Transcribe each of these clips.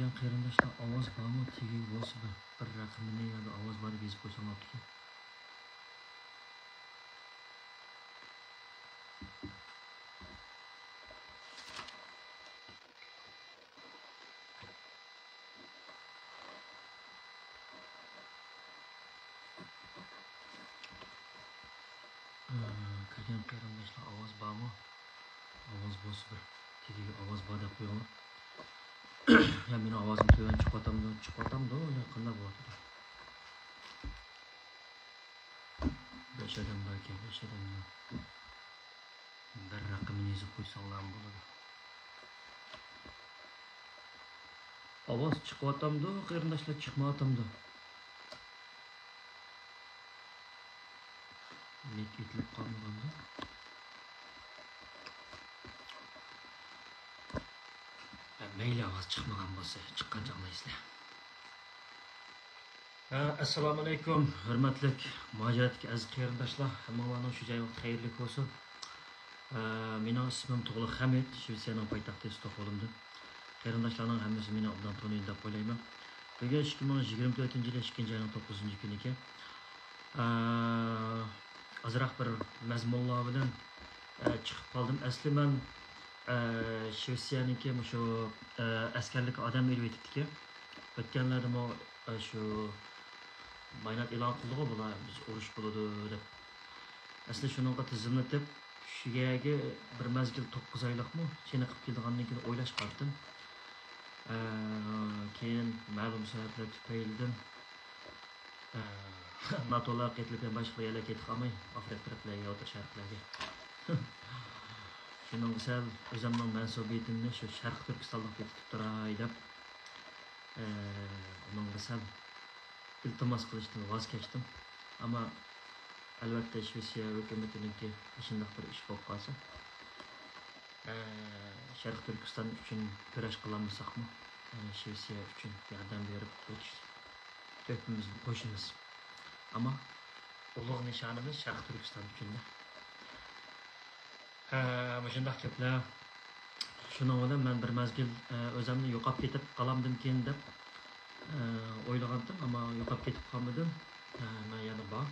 kirgan qarindoshlar ovoz bormi? Tegi bo'lsa bir raqamini yoki ovoz borib yozib qo'ysam bo'lardi. Kirgan qarindoshlar ovoz bormi? Ovoz bo'lsa bir tegi ovoz bor deb qo'yinglar. Ya meni ovozim tuyon chiqatamdi, ya qanday bo'ladi? 5 odam bor ekan, 5 odamdan bir raqamini yozib qo'ysanglar bo'ladi. Ovoz chiqatamdi, qarindoshlar chiqmatamdi. Nek etilib qolmaganda. Mayli ovoz chiqmagan bo'lsa, chiqqancha anglaysizlar. Assalomu alaykum, hurmatli mujohidga aziz qarindoshlar. Hammalarning shu joyi xayrli bo'lsin. Mening ismim to'g'ri Hamid, Shvetsiyaning poytaxti Stokgolmdan. Qarindoshlarning hammasi meni obdan taniydi deb o'ylayman. Bugun 2024-yil 2-oyning 9-kuni ekan. Azroq bir mazmunlar bilan chiqib qoldim. Asli men Shvetsiyaniki shu askarlik odam elib etibdi-ki. O'tganlarda shu bayonot e'lon qildi bular biz urush bo'ladi deb. Asli shunga tizimlatib, shu yerga bir mazgil 9 oylikmi seni qilib kelgandan keyin o'ylash qoldim. Keyin ma'lum sabablar tufaylidan NATOlar ketilgan boshqa yerlarga ketib qolmay, Afrika taraflarga yoki sharqlarga. Şunun sal o'zimning mansubiyatimni shu Sharq Turkistonga ketib turay deb unga sal iltimos qilishdan voz kechdim. Ammo albatta Shvetsiya hukumatiniki shunday bir ish bo'lib qolsa, Sharq Turkiston uchun kurash qilamiz-mi? Shvetsiya uchun yordam berib o'tish hepimiz qo'shimiz. Ammo ulug' nishonimiz Sharq Turkiston uchun. Shunday gaplar. Shuning bilan men bir mazgil o'zimni yo'qolib ketib qolamdim keyin deb o'ylagandim, ammo yo'qolib ketib qolmadim. Men yana bor.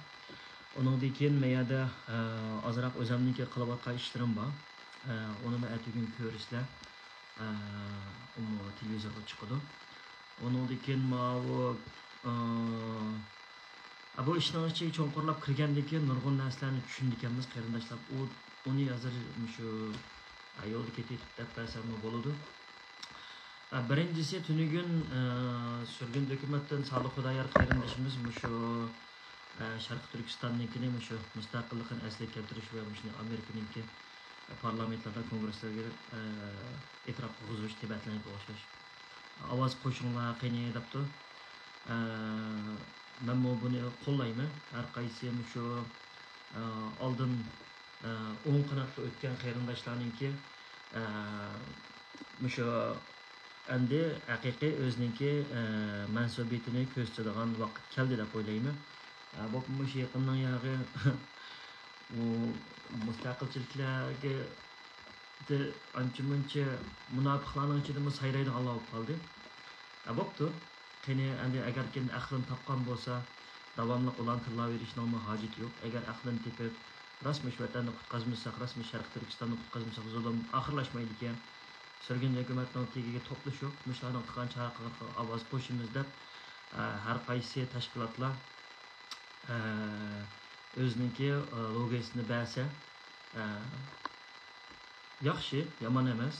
Uningdan keyin men yerda ozroq o'zimniki qilayotgan ishlarim bor. Uni men atugin ko'rishlar. Televizorga chiqadi. Uningdan keyin bu ishning ichiga cho'nqurlab kirgandan keyin nurg'un narsalarni tushundik ekanmiz qarindoshlar. Onu yazır şu yolda ketib deb bersam bo'ladi. Birinchisi tunigun surgun dokumentdan Sodiq Xudoyor qarindoshimiz shu Sharq Turkistonnikini shu mustaqillikni asli keltirish va shuni Amerikaniki parlamentlarda kongresslarga e'tirof qilg'izish debatlarga o'xshash. Ovoz qo'shinglar qani debdi. Men buni qo'llayman. Har qaysi shu oldin 10 qanotli o'tgan qarindoshlarningki shu endi haqiqiy o'ziniki mansubiyatini ko'rsatadigan vaqt keldi deb o'ylayman. Bu shu yaqindan yog'i mustaqilchiliklarga ancha-muncha munofiqlarning ichida sayraydiganlar bo'lib qoldi. Bo'pti. Qani endi agar kim aqlini topgan bo'lsa, davomli ularni tillaverishning hojati yo'q. Agar aqlini tepib rasmiy vatanni qutqazmasak, rasmiy Sharq Turkistonni qutqazmasak, zulm oxirlashmaydi ekan. Surgun hukumatning tegiga to'plashib, mushlarning qilgan chaqiriqqa ovoz qo'shimiz deb har qaysi tashkilotlar o'ziniki logosini bersa, yaxshi, yomon emas.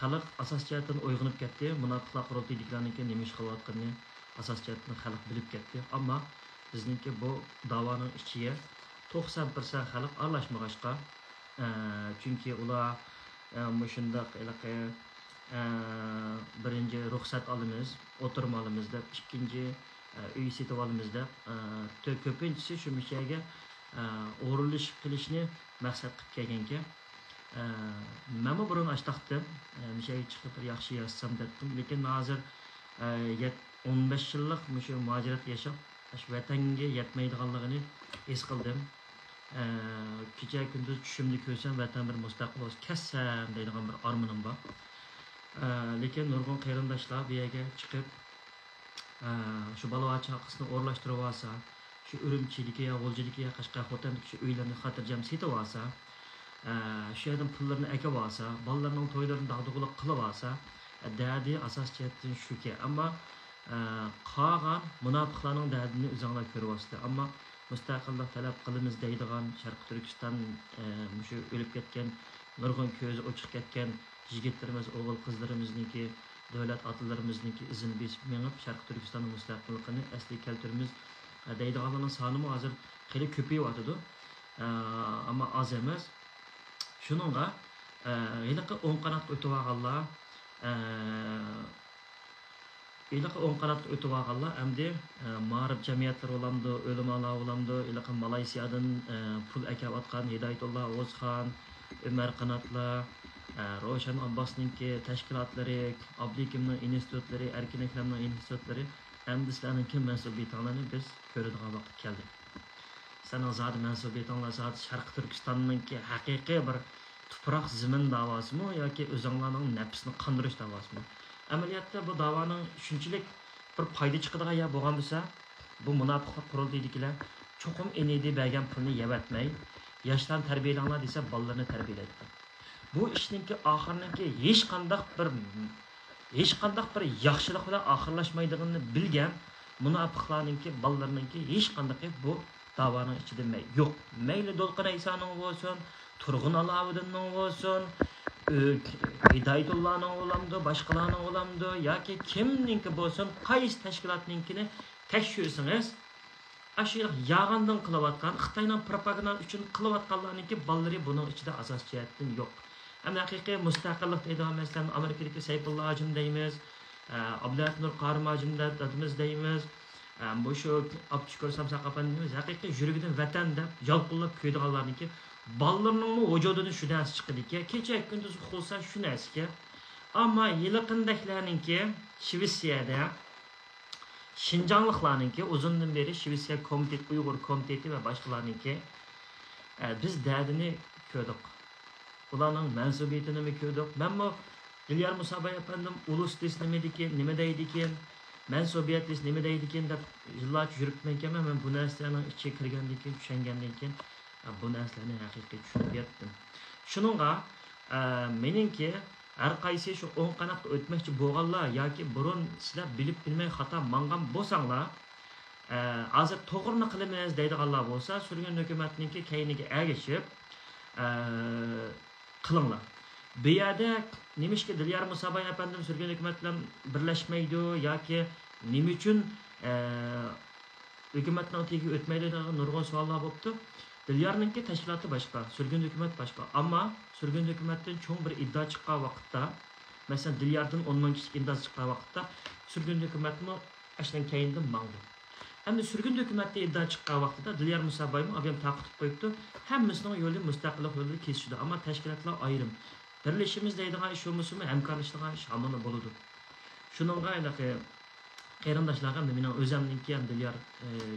Xalq asos jihatdan uyg'onib ketdi. Munofiqlar qurultaydilarniki nima ish qilayotganini asos jihatdan xalq bilib ketdi. Ammo bizniki bu da'voning ichiga 90% xalq aralashmag'achqa, chunki ular shundaq birinchi ruxsat olamiz, o'tirma olamiz deb, ikkinchi uy setib olamiz deb, ko'pinchisi shu mishaga o'rinlashib qilishni maqsad qilib kelganki, men burun ashtaqdim, mishaga chiqib bir yaxshi yozsam dedim, lekin hozir 15 yillik shu mujohidat yashab, shu vatanga yetmaydiganligini his qildim. Kecha kunduz tushimni ko'rsam vatan bir mustaqil bo'lsa kassam deydigan bir armonim bor. lekin nurg'un qarindoshlar bu yerga chiqib shu bola chaqasini o'rlashtirib olsa, shu Urumchidagi, G'o'ljidagi, Qashqar, Xotandagi shu uylarni xotirjam setib olsa, shu yerdan pullarni akib olsa, bolalarning to'ylarini dag'dug'iliq qilib olsa, dadi asos jihatdan shuki. Ammo qolgan munofiqlarning dadini o'zinglar ko'ryapsizlar. Ammo mustaqillik talab qilamiz deydigan Sharq Turkiston shu o'lib ketgan, nurg'un ko'zi ochiq ketgan yigitlarimiz, o'g'il qizlarimizniki, davlat otalarimizniki izini besib mengib Sharq Turkistonning mustaqilligini asli keltiramiz deydiganlarning soni hozir xeyli ko'payyotidi. Ammo oz emas. Shuningga iliqi o'ng qanotga o'tib olganlar, iliqi o'ng qanotga o'tib olganlar endi ma'rif jamiyatlar bo'lamdi, o'limalar bo'lamdi, iliqi Malayziyadan pul akayotgan Hidoyatulloh O'zxon, Umar Qanotlar, Ro'shan Abbosninki tashkilotlari, Abdikimning institutlari, Erkin Akramning institutlari endi sizlarning kim mas'uliyatlarini biz ko'radigan vaqt keldi. Sizlarning zodi mas'uliyatlar zodi Sharq Turkistonninki haqiqiy bir tuproq zimin davosimi yoki o'zinglarning nafsini qandirish davosimi? Amaliyotda bu davoning shunchalik bir foyda chiqadigan ya bo'lgan bo'lsa, bu munofiqlik qurultaydigilar cho'qim enidi bergan pulni yevatmay, yoshlarni tarbiyalanglar desa, bolalarni tarbiyalaydi. Bu ishninki oxirniki hech qanday bir yaxshilik bilan oxirlashmaydigini bilgan munofiqlarningki bolalarningki hech qanday bu davoning ichida yo'q. Mayli Do'lqin Aysoning bo'lsin, Turg'un Aloviddinning bo'lsin, Hidoyatullohning bo'lamdi, boshqalarning bo'lamdi yoki kimningki bo'lsin, qaysi tashkilotningkini tekshirsangiz, shu yag'andan qilayotgan, Xitoyning propaganda uchun qilayotganlarningki bolalari buning ichida asos jihatdan yo'q. Hem haqiqiy mustaqillik deydigan masalan Amerikadagi Sayfulloh hojim deymiz, Abdulaziz Nur Qorim hojim deymiz deymiz. Bu shu Abdushukur Samsaqapan deymiz. Haqiqiy yurigidan vatan deb yalqinlab ko'ydiganlarniki bolalarning vujudidan shu narsa chiqadiki, kecha kunduz uxlasa shu narsaga. Ammo yiliqindaklarningki Shvetsiyada Şinjanlıqlarınki uzundan beri Şivisiya komitet, Uyghur komiteti ve başkalarınki biz derdini kördük. Ularning mansubiyatini mi ko'rdik? Men bu Dilyar Musabay efendim ulus desa nima deydi ekan, mansubiyat desa nima deydi ekan deb yillarcha yuribman ekanman. Men bu narsalarning ichiga kirgandan keyin, tushungandan keyin bu narsalarni haqiqiy tushunib yetdim. Shuningga meningki har qaysi shu o'ng qanotga o'tmoqchi bo'lganlar yoki burun sizlar bilib bilmay xato mangan bo'lsanglar, hozir to'g'rini qilamiz deydiganlar bo'lsa, surgun hukumatningki keyniga ergashib qilinglar. Bu yerda nimishki Dilyar Musabay efendim surgun hukumat bilan birlashmaydi yoki nima uchun hukumatning o'tiga o'tmaydi degan nurg'un savollar bo'libdi. Dilyarningki tashkiloti boshqa, surgun hukumat boshqa. Ammo surgun hukumatdan cho'ng bir iddia chiqqan vaqtda, masalan Dilyardan 10 ming kishi iddia chiqqan vaqtda surgun hukumatni ashdan keyindan mangdi. Endi surgun hukumatda iddia chiqqan vaqtida Dilyar Musabayni abam taqib qo'yibdi. Hammasining yo'li mustaqillik yo'li kesishdi, ammo tashkilotlar ayrim. Birlashimiz deydigan ish bo'lmasa, hamkorlashadigan ish hamma bo'ladi. Shuningga qarindoshlarga mening o'zimniki ham Dilyar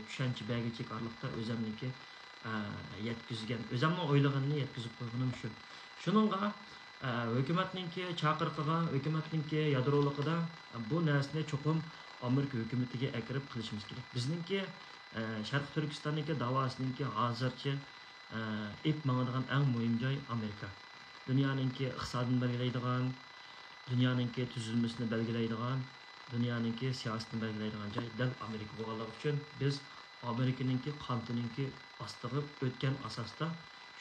tushuncha belgichik orliqda o'zimniki yetkizgan, o'zimning o'ylaganini yetkizib qo'yganim shu. Shuningga hukumatningki chaqiriqiga, hukumatningki yadroligida bu narsani cho'qim Amerika hukumatiga akirib qilishimiz kerak. Bizningki Sharq Turkistonniki davosiningki hozircha ip mangadigan eng muhim joy Amerika. Dunyoninki iqtisodini belgilaydigan, dunyoninki tuzilmasini belgilaydigan, dunyoninki siyosatini belgilaydigan joy dal Amerika bo'lganligi uchun biz Amerikaninki qantininki ostiga o'tgan asosda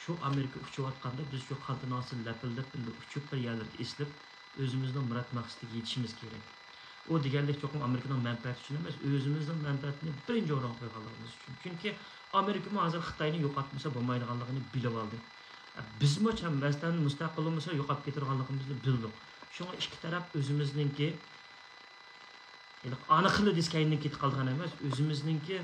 shu Amerika uchayotganda biz shu qantini asıl lapillab uchib bir yerlarga eslib o'zimizning murad maqsadiga yetishimiz kerak. O deganlik cho'qim Amerikaning manfaati uchun emas, o'zimizning manfaatini birinchi o'ringa qo'yganligimiz uchun. Chunki Amerika hozir Xitoyni yo'qotmasa bo'lmaydiganligini bilib oldi. Bizmi ham masalan mustaqilligimiz yo'qolib ketirganligimizni bildik. Shunga ikki taraf o'zimizningki aniqli diskayni ketib qolgan emas, o'zimizningki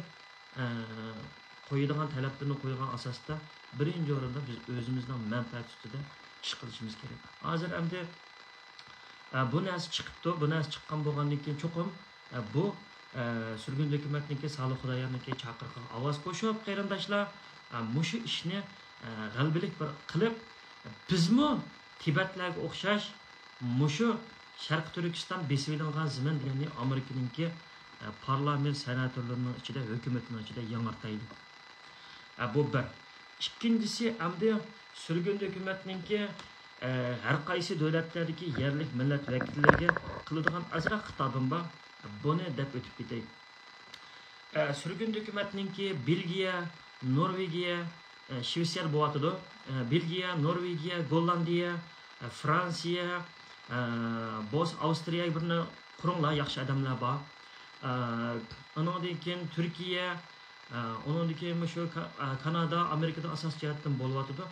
qo'yadigan talablarni qo'ygan asosda birinchi o'rinda biz o'zimizning manfaat ustida ish qilishimiz kerak. Hozir endi bu narsa chiqibdi, bu narsa chiqqan bo'lgandan keyin cho'qim bu surgun hukumatniki Solih Xudoyorniki chaqiriqqa ovoz qo'shib qarindoshlar mushu ishni g'albilik bir qilib bizmi Tibetlarga o'xshash mushu Sharq Turkiston besilingan zimin degani Amerikaningki parlament senatorlarının içinde, hükümetin içinde yanartaydı. Bu bir. İkincisi, amdi sürgün hükümetinki her qaysi devletlerdeki yerlik millet vekillerine kılıdığan azra kitabım var. Bunu dep ötüp bitey. Sürgün hükümetinki Belgiya, Norvegiya, Şvetsiyar boğatıdı. Belgiya, Norvegiya, Gollandiya, Fransiya, Boz Avstriya birini kurumlar, yaxşı adamlar var. Ondan keyin Türkiye, ondan keyin şu Kanada, Amerika'da asas cihatdan boluvatıdı.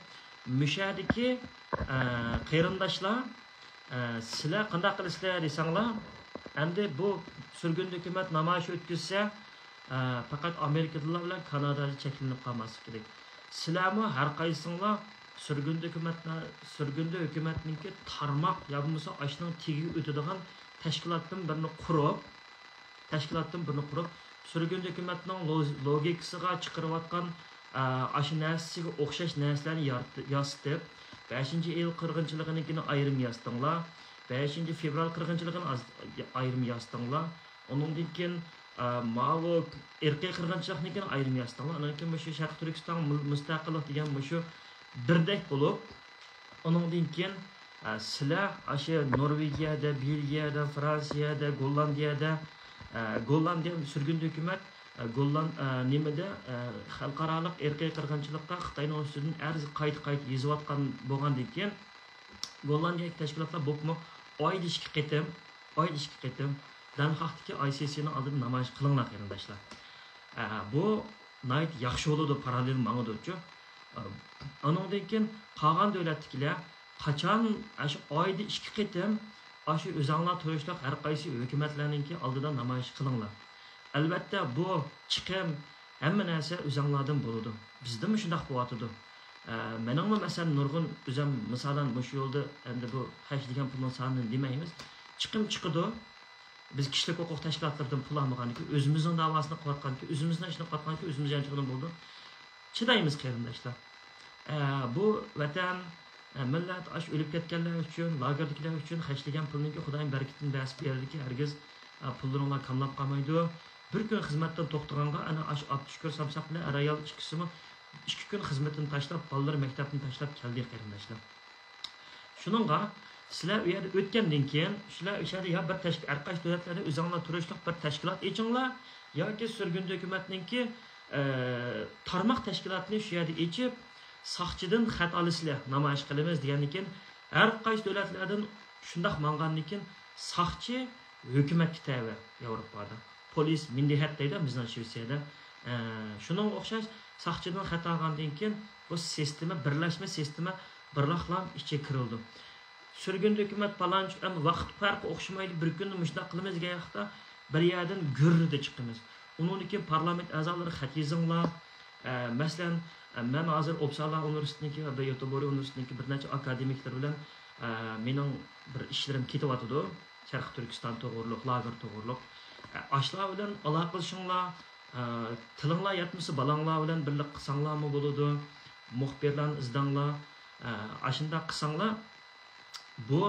Müşahideki qeyrindaşlar, sizler qanday qilasizlar desanglar, endi bu sürgün hükümet namoyish o'tkazsa, faqat Amerikadalar bilan Kanadada cheklanib qolmaslik kerak. Sizlarmi har qaysinglar sürgünde hükümetninki tarmaq ya bo'lmasa ashning tegi o'tadigan tashkilotdan birini qurib, sürgün hükümetning logikasiga chiqarayotgan aşı nərsisiga o'xshash narsalarni yasitib, 5-yil qirg'inchiliginikini ayrim yastinglar, 5-fevral qirg'inchiligini ayrim yastinglar, ondan keyin ma'lu irqiy qirg'inchiliknikini ayrim yastinglar, undan keyin shu Sharq Turkiston mustaqillik degan shu birdek bo'lib, ondan keyin sizlar aşı Norvegiyada, Belgiyada, Fransiyada, Gollandiya sürgün hükümet nimada xalqarалық irqiy qirg'inchilikqa Xitoyning ustidan arz qayt yozayotgan bo'lgandan keyin Gollandiyadagi tashkilotlar bo'pmi oyda 2 qitim Danxaqdagi ICC'ni oldida namoyish qilinglar qarindoshlar. Bu nayt yaxshi bo'ladi parallel ma'nodachi. Ondan keyin qolgan davlatdagilar qachon shu oyda 2 qitim shu o'zinglar to'yishlar har qaysi hukumatlarningki oldida namoyish qilinglar. Albatta bu chiqim hamma narsa o'zinglardan bo'ladi. Bizda ham shunday bo'layotir. Meningmi masalan nurg'un o'zim misolan shu yo'lda endi bu hash degan pulning sonini demaymiz. Chiqim chiqadi. Biz kishilik huquq tashkilotlaridan pul olmaganki, o'zimizning davosini qilayotganki, o'zimizning ishni qilayotganki, o'zimiz yanchiqdan bo'ldi. Chidaymiz qarindoshlar. Bu vatan millat ash o'lib ketganlar uchun, lagerdagilar uchun hashligan pulninki Xudoning barakatini basib berdiki, hargiz pullaringlar kamlab qolmaydi. Bir kun xizmatdan to'xtaganda ana ash Abdushukur Samsaq bilan Arayal ikkisimi 2 kun xizmatini tashlab, bolalar maktabini tashlab keldi qarindoshlar. Shuningga sizlar u yerda o'tgandan keyin shular o'shada yo bir tashkil arqash davlatlarda o'zinglar turishliq bir tashkilot echinglar yoki sürgün hukumatninki tarmoq tashkilotini shu yerda echib saqchidan xat olisizlar, namoyish qilamiz degandan keyin har qaysi davlatlardan shundoq mangandan keyin saqchi hukumatga tabi Yevropada. Polis mindihat deydi bizning Shvetsiyada. Shuning o'xshash saqchidan xat olgandan keyin bu sistema birlashma sistema birlaqlam ichiga kirildi. Sürgün hükümet falan ama vaqt farqi o'xshamaydi. Bir kunni mushtaq qilamiz deganxda bir yerdan gurrida chiqamiz. Onun için parlament a'zolari xat yozinglar. Masalan, men hozir Uppsala universitetidagi va Göteborg universitetidagi bir necha akademiklar bilan mening bir ishlarim ketyapti. Sharq Turkiston to'g'riliq, lager to'g'riliq. Ashlar bilan aloqalashinglar, tilinglar yetmasa balanglar bilan birlik qilsanglarmi bo'ladi. Muxbirlarni izdanglar. Ashunda qilsanglar bu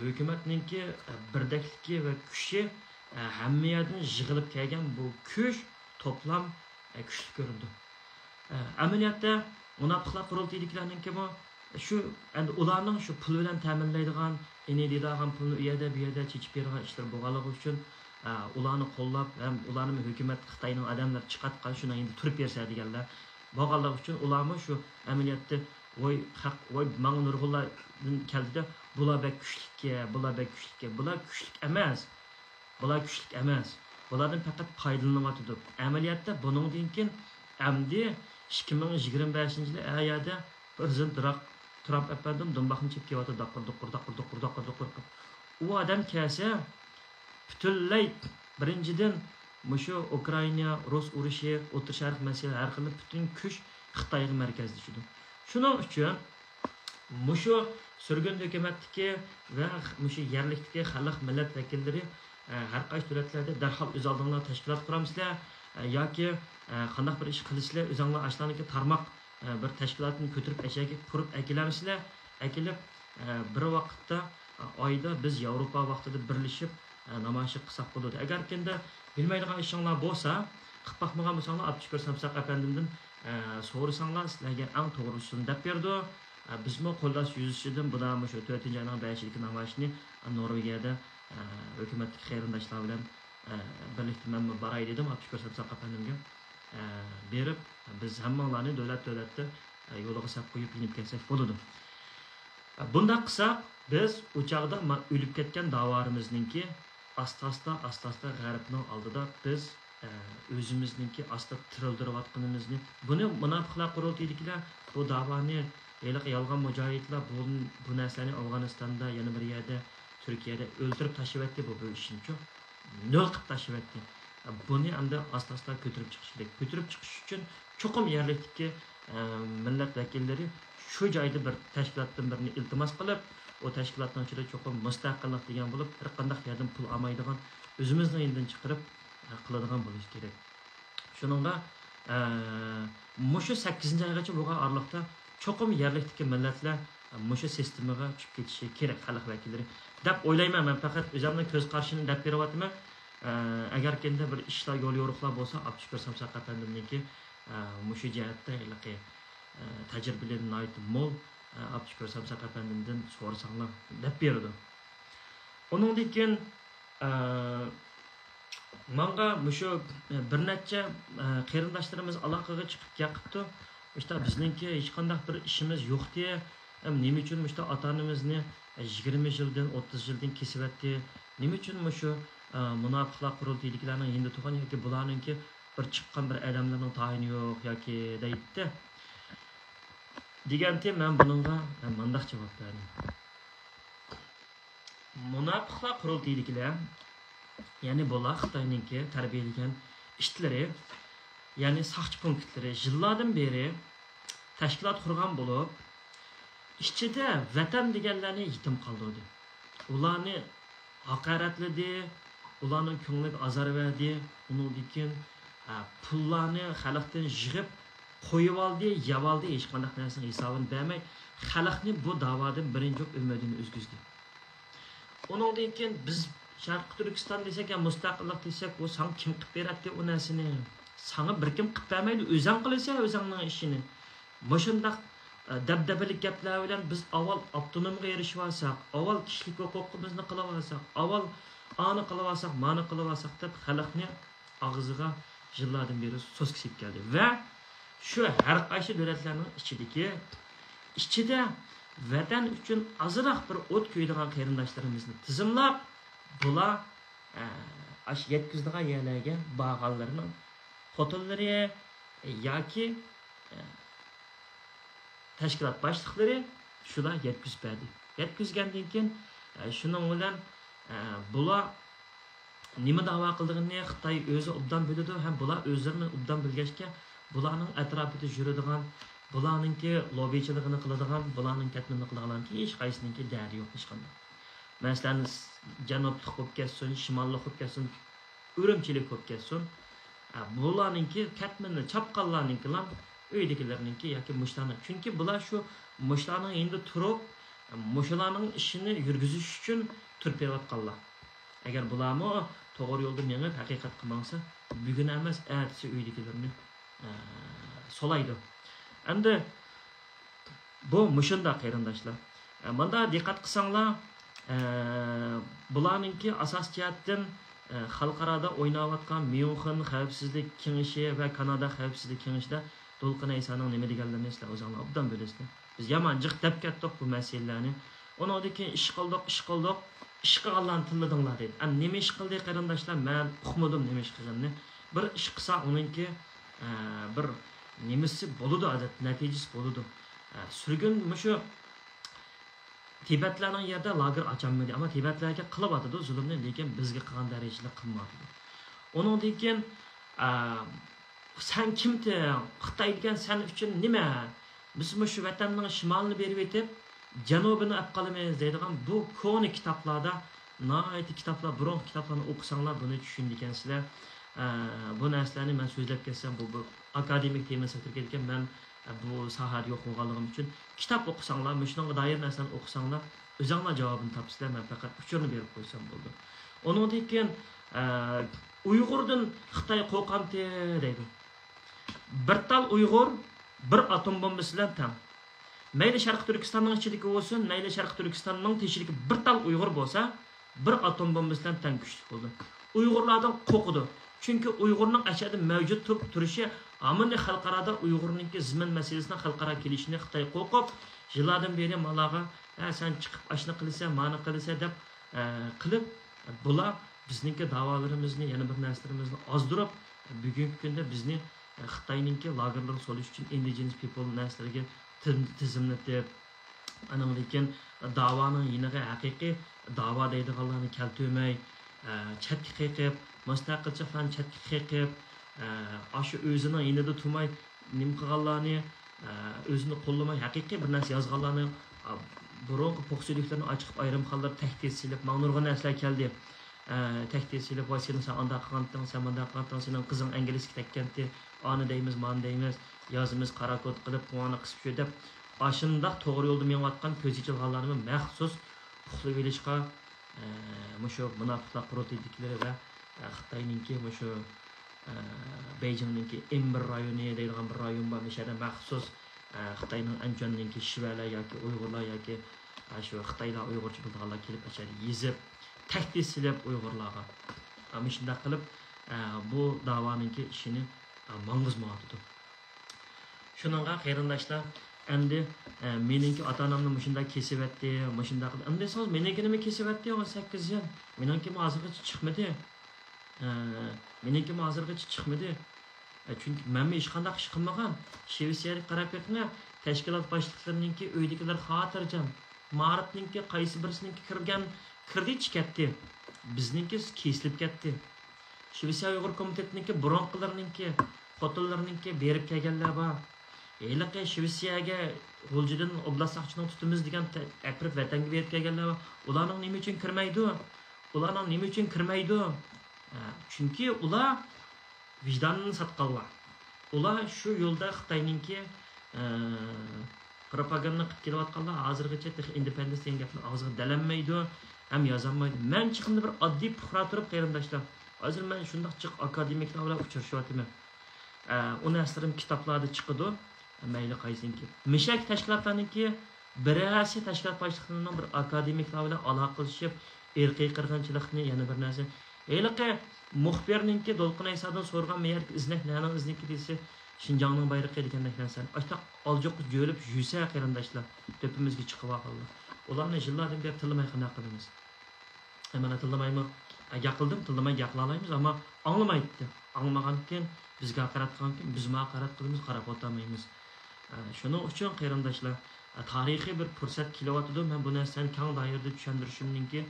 hukumatninki birdakligi va kuchi hamma yerdan yig'ilib kelgan bu kuch toplam kuchli ko'rindi. Amaliyotda munofiqlar qurultaydilarninki shu endi ularning shu pul bilan ta'minlaydigan, deydigan pulni u yerda bu yerda chechib bergan ishlar bo'lganligi uchun ularni qo'llab ham ularni hukumat Xitoyning odamlar chiqatgan shuni endi turib bersa deganlar bo'lganligi uchun ularni shu amaliyotda voy haq voy mana nurg'ullardan keldida bular kuchlik emas. Bulardan faqat foydalanyapti. Amaliyotda buningdan keyin amdi 2025-yilda ayada prezident Trump efendim dumbaxni chep kelyapti, daqir. U odam kelsa butunlay birinchidan mushu Ukraina, Rus urushi, O'rta Sharq masala har xil butun kuch Xitoyga markazlashdi. Shuning uchun mushu sürgün hukumatdagi va mushu yerlikdagi xalq millat vakillari har qaysi davlatlarda darhol o'z oldinglar tashkilot quramsizlar yoki qanday bir ish qilishlar o'zinglar ashlarniki tarmoq bir tashkilotni ko'tarib ashaga qurib akilamsizlar, akilib bir vaqtda oyda biz Yevropa vaqtida birlashib namoyish qilsak bo'ladi. Agar kenda bilmaydigan ishinglar bo'lsa, qilib baxmagan bo'lsanglar, Abdushukur Samsaq apandimdan so'rasanglar, sizlarga eng to'g'risini deb berdi. Bizmi qo'llash yuzasidan budan shu 4-oyning 5-ki namoyishni Norvegiyada hukumatlik qarindoshlar bilan birlikda men boray dedim Abdushukur Samsaq apandimga berib, biz hammalarni davlatda yo'liga sap qo'yib inib kelsak bo'ladi. Bunda qilsak, biz u chaqda o'lib ketgan davarimizningki asta-asta g'arbning oldida biz o'zimizningki asta tirildirayotganimizni, buni munofiqlar qurultiyliklar bu davoni yolg'on mujohidlar bu narsani Afg'onistonda, yana bir yerda Turkiyada o'ldirib tashlayapti bu ishni-ku. Nol qilib tashlayapti. Buni endi asta ko'tarib chiqish kerak. Ko'tarib chiqish uchun cho'qim yerlikdagi millat vakillari shu joyda bir tashkilotdan birini iltimos qilib, o tashkilotning ichida cho'qim mustaqillik degan bo'lib, har qanday yerdan pul olmaydigan, o'zimizning eldan chiqarib qiladigan bo'lish kerak. Shuningga mushu 8-oygacha bo'lgan oraliqda cho'qim yerlikdagi millatlar mushu sistemaga tushib ketishi kerak xalq vakillari deb o'ylayman. Men faqat o'zimning ko'z qarashini deb beryapman. Agar kenda bir ishlar yo'l yo'riqlar bo'lsa, Abdushukur Samsaq apandimniki mushu jihatda tajribali mol Abdushukur Samsaq apandimdan so'rasanglar deb berdi. Uningdan keyin menga mushu bir necha qarindoshlarimiz aloqaga chiqib gapirdi. İşte bizningki hech qanday bir ishimiz yo'qdi. Nima uchun işte ota-onamizni 20 yildan 30 yildan kesyapti? Nima uchun mushu munofiqlar qurultiyliklarning endi to'g'an yoki bularningki bir chiqqan bir odamlarning tayini yo'q yoki deydi. Deganda men buningga mundaq javob berdim. Munofiqlar qurultiyliklar, ya'ni bular Xitoyningki tarbiyalagan ishchilari, ya'ni saqchi punktlari yillardan beri tashkilot qurgan bo'lib, ichida vatan deganlarni yetim qoldirdi. Ularni haqoratladi, ularning ko'ngliga azor berdi, undan keyin pullarni xalqdan yig'ib qo'yib oldi, yeb oldi, hech qanday narsani hisobini bermay, xalqni bu da'vodan birinchi umidini uzgizdi. Undan keyin biz Sharq Turkiston desak, mustaqillik desak, o san kim qilib beradi u narsani? Sana bir kim qilib bermaydi, o'zing qilasan o'zingning ishini. Mushundaq dabdabalik gaplar bilan biz avval avtonomiyaga erishib olsak, avval kishilik huquqimizni qilib olsak, avval ani qilib olsak, mani qilib olsak deb xalqni og'ziga yillardan beri so'z kisib keldi. Va shu har qaysi davlatlarning ichida vatan uchun azroq bir o't ko'ydigan qarindoshlarimizni tizimlab, bular ash yetkizdigan yerlarga bag'allarning xotinlari yoki tashkilot boshliqlari shular yetkizib berdi. Yetkizgandan keyin shuning bilan bular nima da'vo qilganini Xitoy o'zi obdan biladi, ham bular o'zlarini obdan bilgachga bularning atrofida yuradigan, bularningki lobbichiligini qiladigan, bularning katmini qiladiganki hech qaysininki da'ri yo'q hech qanday. Masalan, janublik bo'lib ketsin, shimollik bo'lib ketsin, Urumchilik bo'lib ketsin, bularningki katmini chapqanlarningkilar uydagilarningki yoki mushlarning. Chunki bular shu mushlarning endi turib, mushlarning ishini yurgizish uchun turib berayotganlar. Agar bularmi to'g'ri yo'lda mengib haqiqat qilmasa, bugun emas, ertasi uydagilarni solaydi. Endi bu mushunda qarindoshlar. Bunda diqqat qilsanglar, bularningki asos jihatdan xalqaroda o'ynayotgan Myunxen xavfsizlik kengashi va Kanada xavfsizlik kengashida To'lqin Aysoning nima deganlarini sizlar o'zingizlar obdan bilasizlar. Biz yomon jiq deb ketdik bu masalalarni. Undan keyin ish qildik. Ish qilganlarni tilladinglar dedi. Nima ish qildi qarindoshlar? Men uqmadim nima ish qilganini. Bir ish qilsa uningki bir nimasi bo'ladi, odat natijasi bo'ladi. Surgun mushu Tibetlarning yerda lager ochanmadi, ammo Tibetlarga qilib atadi zulmni, lekin bizga qilgan darajada qilmadi. Undan keyin sen kimdi? Xitoy degan sen uchun nima? Biz shu vatanning shimolini berib etib, janubini olib qolamiz deydigan bu ko'ni kitoblarda, no'yati kitoblar, burun kitoblarni o'qisanglar buni tushunadi ekansizlar. Bu narsalarni men so'zlab kelsam, bu akademik temasida kirgan, men bu sohada yo'q bo'lganligim uchun kitob o'qisanglar, shunga doir narsani o'qisanglar, o'zinglar javobini topsizlar. Men faqat uchurni berib qo'ysam bo'ldi. Uningdan keyin Uyg'urdan Xitoy qo'rqamti deydi. Bir tal Uyg'ur bir atom bombasi bilan teng. Mayli Sharq Turkistonning ichidagi bo'lsin, mayli Sharq Turkistonning teshidagi bir tal Uyg'ur bo'lsa, bir atom bombasi bilan teng kuchli bo'ldi. Uyg'urlardan qo'rqdi. Chunki Uyg'urning ashada mavjud turishi amini xalqarada Uyg'urningki zimin masalasini xalqaro kelishini Xitoy qo'rqib, yillardan beri malaga sen chiqib ashni qilsa, ma'ni qilsa deb qilib bular bizningki da'volarimizni, yana bir narsalarimizni ozdirib, bugungi kunda bizni Xitoyningki lagerlarga solish uchun indigenous people narsalarga tizimlatib, anandan da'voning yiniga haqiqiy da'vo deydiganlarni keltirmay, chatga qilib, mustaqilcha fan chatga qilib, shu o'zining yinida turmay, nim qilganlarni, o'zini qo'llamay, haqiqiy bir narsa yozganlarni, burungi po'qsizliklarni ochiq ayrim hollarda tahdid silib, ma'nurg'a narsalar keldi. Tahdid silib, voy sen anda qilgansan, sen bunda qilgansan, sening qizing inglizga tekkanti, ani deymiz, man deymiz, yozimiz qora kod qilib, quvoni qisib shu deb, ashundaq to'g'ri yo'lda menayotgan ko'z ichilganlarni maxsus uxlab olishga mushu munofiqlar prototiplar va Xitoyningki mushu Beijingninki Ember rayoni deydigan bir rayon bor, o'shada maxsus Xitoyning Anjonningki Shivalar yoki Uyg'urlar yoki shu Xitoylar Uyg'urcha bilganlar kelib o'shada yezib, tahdid silib Uyg'urlarga. Ana shunday qilib bu da'voninki ishini mang'izmoqdi. Shuningga qarindoshlar, endi meningki ota-onamni mushunday kesibatdi, mushunday qildi. Endi siz meningki nima kesibatdi? 18 yil. Meningki hozirgacha chiqmadi. Meningki hozirgacha chiqmadi. Chunki men hech qanday ish qilmagan. Shveysariyaga qarab ketma, tashkilot boshliqlarininki uydagilar xotirjam. Ma'rifninki qaysi birisininki kirdi ketdi. Bizninki kesilib ketdi. Shveysariya Uyg'ur komitetininki burunqilarininki, xotinlarininki berib kelganlar bor. Eylaqay Shveysariyaga G'uljidan oblastchining tutimiz degan apirib vatanga berib kelganlar bor. Ularning nima uchun kirmaydi? Ularning nima uchun kirmaydi? Chunki ular vijdonini sotganlar. Ular shu yo'lda Xitoyninki propaganda qilib kelayotganlar hozirgacha independence degan gapni og'ziga dalanmaydi, ham yozolmaydi. Men chiqimda bir oddiy puxra turib qarindoshlar. Hozir men shundoq chiq akademiklar bilan uchrashyapman. Uni asrim kitoblarda chiqadi. Mayli qaysinki. Mishak tashkilotlarniki birasi tashkilot boshliqlarining bir akademiklar bilan aloqalashib, irqiy qirg'inchilikni yana bir narsa. Eylaqi muxbirninki Dolqin Aysadan so'rgan me'yor iznaklarning izniki desa Şinjanning bayrog'i degandek narsani. Ashta oljoq jo'lib yursa qarindoshlar, tepimizga chiqib qoldi. Ularni yillardan beri tillamay qana qilamiz. Mana tillamaymi? Gaqildim, tillamay gaqlalaymiz, ammo anglamaydi. Anglamagandan bizga haqorat qilgankin, biz haqorat qilamiz, qarab o'tamaymiz. Shuning uchun qarindoshlar, tarixiy bir fursat kelyapti. Men bu narsani keng doirada tushuntirishimning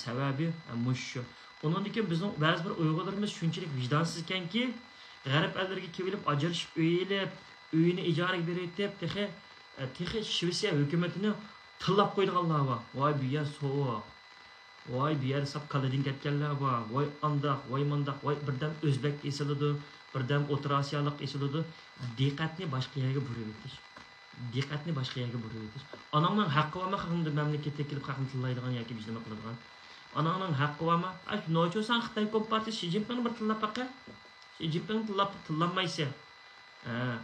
sababi mushu. Ondan keyin bizning ba'zi bir Uyg'urlarimiz shunchalik vijdonsiz ekanki, g'arb ellarga kelib ajrashib uyini ijaraga berib, texi Shveysariya hukumatini tillab qo'yganlar bor. Voy bu yer sovuq. Voy bu yer sap qaladin ketganlar bor. Voy andaq, voy mandaq, voy birdan o'zbek esiladi, birdan O'rta Osiyolik esiladi. Diqqatni boshqa yerga burib o'tish. Diqqatni boshqa yerga burib o'tish. Onamning haqqi va haqida mamlakatga kelib haqni tillaydigan yoki bizga nima qiladigan. Ananın haqqı var mı? Noçosan Xitoy Kompartiyasi Xi Jinping bir tillab baqa. Xi Jinping tillanmaysa.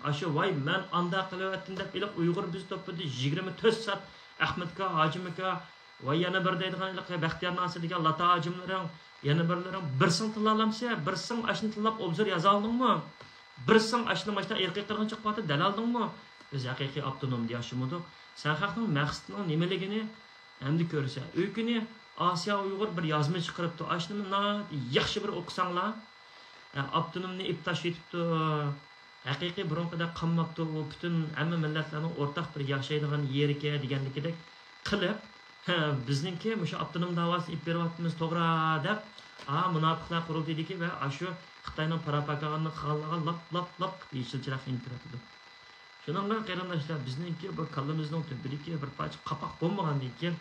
Aşu vay men anda qilyaptim deb iliq Uyg'ur biz topida 24 soat Ahmedka, Hajimka va yana bir deydigan Baxtiyor Nasir degan lata hajimlaring, yana birlaring bir sing tillalamsa, bir sing ashni tillab obzor yoza oldingmi? Bir sing ashni mashta erkak qirg'inchilik qilib dalaldingmi? Biz haqiqiy avtonom deyashimiz. Sen xalqning maqsadining nimaligini endi ko'rsa, o'ykini Asiya Uyg'ur bir yozma chiqiribdi. Ashnimi yaxshi bir o'qisanglar, avtonomni ibtash etibdi. Haqiqiy burunqida qolmabdi. U butun hamma millatlarning o'rtaq bir yashaydigan yeriga deganlikdek qilib, bizningki o'sha avtonom davosini ib beryapmiz to'g'ri deb, munofiqlar qurildi dediki va shu Xitoyning propagandani qilganlarga lap yeshilchiroq intiradi. Shuningga qarindoshlar, bizningki bu kallamizning tubidagi bir parcha qapoq bo'lmagandan keyin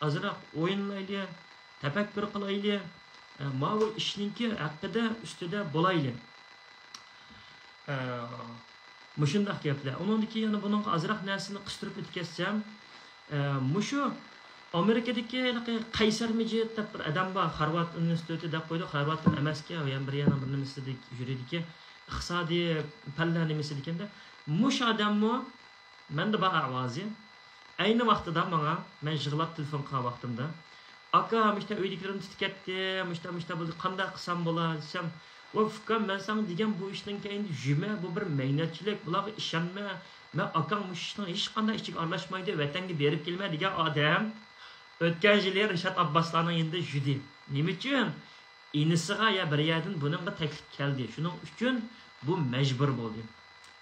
azroq o'yinlayli, tafakkur qilayli, bu ishninki haqida ustida bo'layli. Muşundaq gaplar. Ondan keyin yana bunun azroq narsani qistirib o'tib ketsam, mushu Amerikadagi Qaysar Mijit deb bir adam bor, Harvard universiteti deb qo'ydi, Harvard emasga, yana bir nimasida yuridiki, iqtisodiy fanlar nimasida ekanda, mush odammi menda bor ovozi. Ayni vaqtida menga men yig'lab telefon qilgan vaqtimda, aka, mishta uydagilarim tutib ketdi, mishta bo'ldi, qanday qilsam bo'ladi desam, "Ufkam, men sana degan bu ishdan keyin juma, bu bir mehnatchilik, bularga ishonma. Men akam mush ishning hech qanday ishiga aralashmaydi, vatanga berib kelma" degan odam o'tgan yili Rishad Abboslarning endi judi. Nima uchun? Inisiga ya bir yerdan buningga taklif keldi. Shuning uchun bu majbur bo'ldi.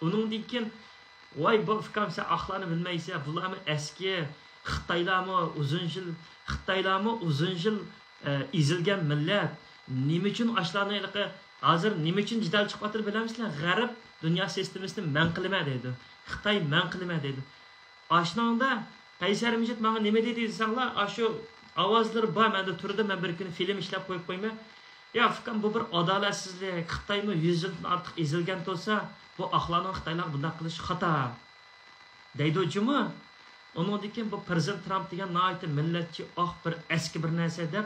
Uningdan keyin voy bu fikam sen axlarni bilmaysan, bularmi eski Xitoylarmi uzun yil ezilgan millat. Nima uchun ashlarni hozir nima uchun jidal chiqyapti bilamsizlar? G'arb dunyo sistemasini man qilma deydi. Xitoy man qilma deydi. Ashnanda Qaysar Mijit menga nima dedi desanglar, shu ovozlar bor, menda turdi, men bir kun film ishlab qo'yib qo'yma. Ya fikam bu bir adolatsizlik. Xitoymi 100 yildan ortiq ezilgan bo'lsa, bu axlarning Xitoylar bunday qilish xato. Deydi jumi. Onundan keyin bu Prezident Trump degan noyati millatchi bir eski bir narsa deb,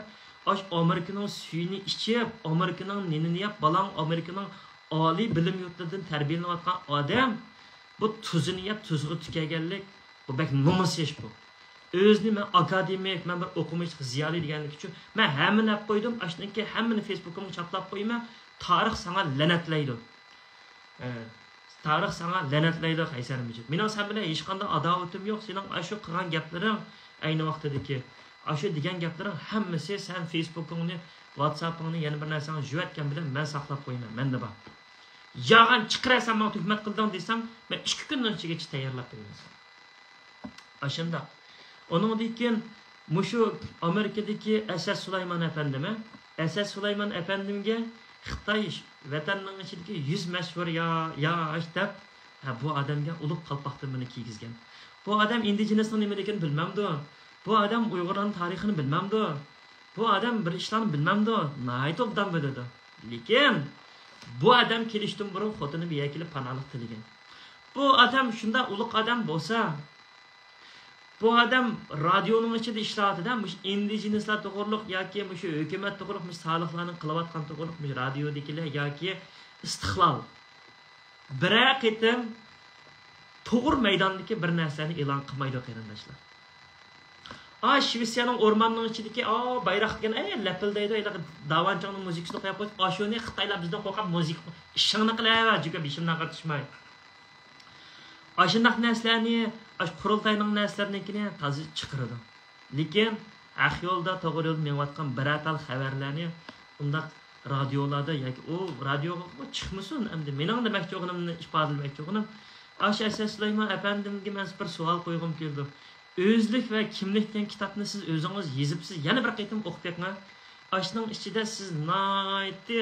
Amerikaning suyini ichib, Amerikaning nini yap, balang Amerikaning oliy bilim yurtidan tarbiyalanayotgan odam bu tuzini yap, tuzg'i tukaganlik, bu bek nomus ish bu. O'zini men akademik, men bir o'qimish ziyoli deganlik uchun men hammani olib qo'ydim. Ashundan hammani Facebook'imga chaplab qo'yman. Tarix sana la'natlaydi. Tarix sana la'natlaydi Qaysar Mijit. Mening sen bilan hech qanday adovatim yo'q. Sening shu qilgan gaplaring ayni vaqtdagi shu degan gaplaring hammasi sen Facebook'ingni, WhatsApp'ingni yana bir narsani juvatgan bilan men saqlab qo'yman. Menda bor. Yag'an chiqirasan, men tuhmat qildim desam, men 2 kundan ichigacha tayyorlab qo'yaman. Ashunda onundan keyin mushu Amerikadagi Asad Sulaymon efendimi, Asad Sulaymon efendimga Xitoy vatanning ichidagi 100 mashhur ya deb bu odamga ulug' qalpoqni kiygizgan. Bu odam indigenasning nimaligini bilmamdi. Bu odam Uyg'urlarning tarixini bilmamdi. Bu odam bir ishlarni bilmamdi. Nayt obdan biladi. Lekin bu odam kelishdan burun xotini bir yerga kelib panohlik tilagan. Bu odam shunda ulug' odam bo'lsa, bu odam radioning ichida ishlatida, mush indigenaslar to'g'riliq yoki mush hukumat to'g'riliq, mush soliqlarni qilayotgan to'g'riliq, mush radiodagilar yoki istiqlol bir qitim to'g'ri maydondagi bir narsani e'lon qilmaydi qarindoshlar. Shvetsiyaning o'rmonning ichidagi bayroq degan lapildaydi, davanchongning muzikasini qo'yib qo'yib, shuni Xitoylar bizdan qo'rqib muzika ishingni qilaver, juda beshimdan qatishmay. Ashundaq narsalarni, qurultayning narsalarnikini toza chiqaradi. Lekin yo'lda to'g'ri yo'lda menayotgan bir atal xabarlarni undaq radiolarda yoki radioga chiqmasin, endi mening demoqchi o'g'limni ifodalamoqchi o'g'lim, Asad Sulaymon efendimga men bir savol qo'ygim keldi. O'zlik va kimlik degan kitobni siz o'zingiz yozibsiz, yana bir qaytim o'qib ketma. Ashning ichida siz noyti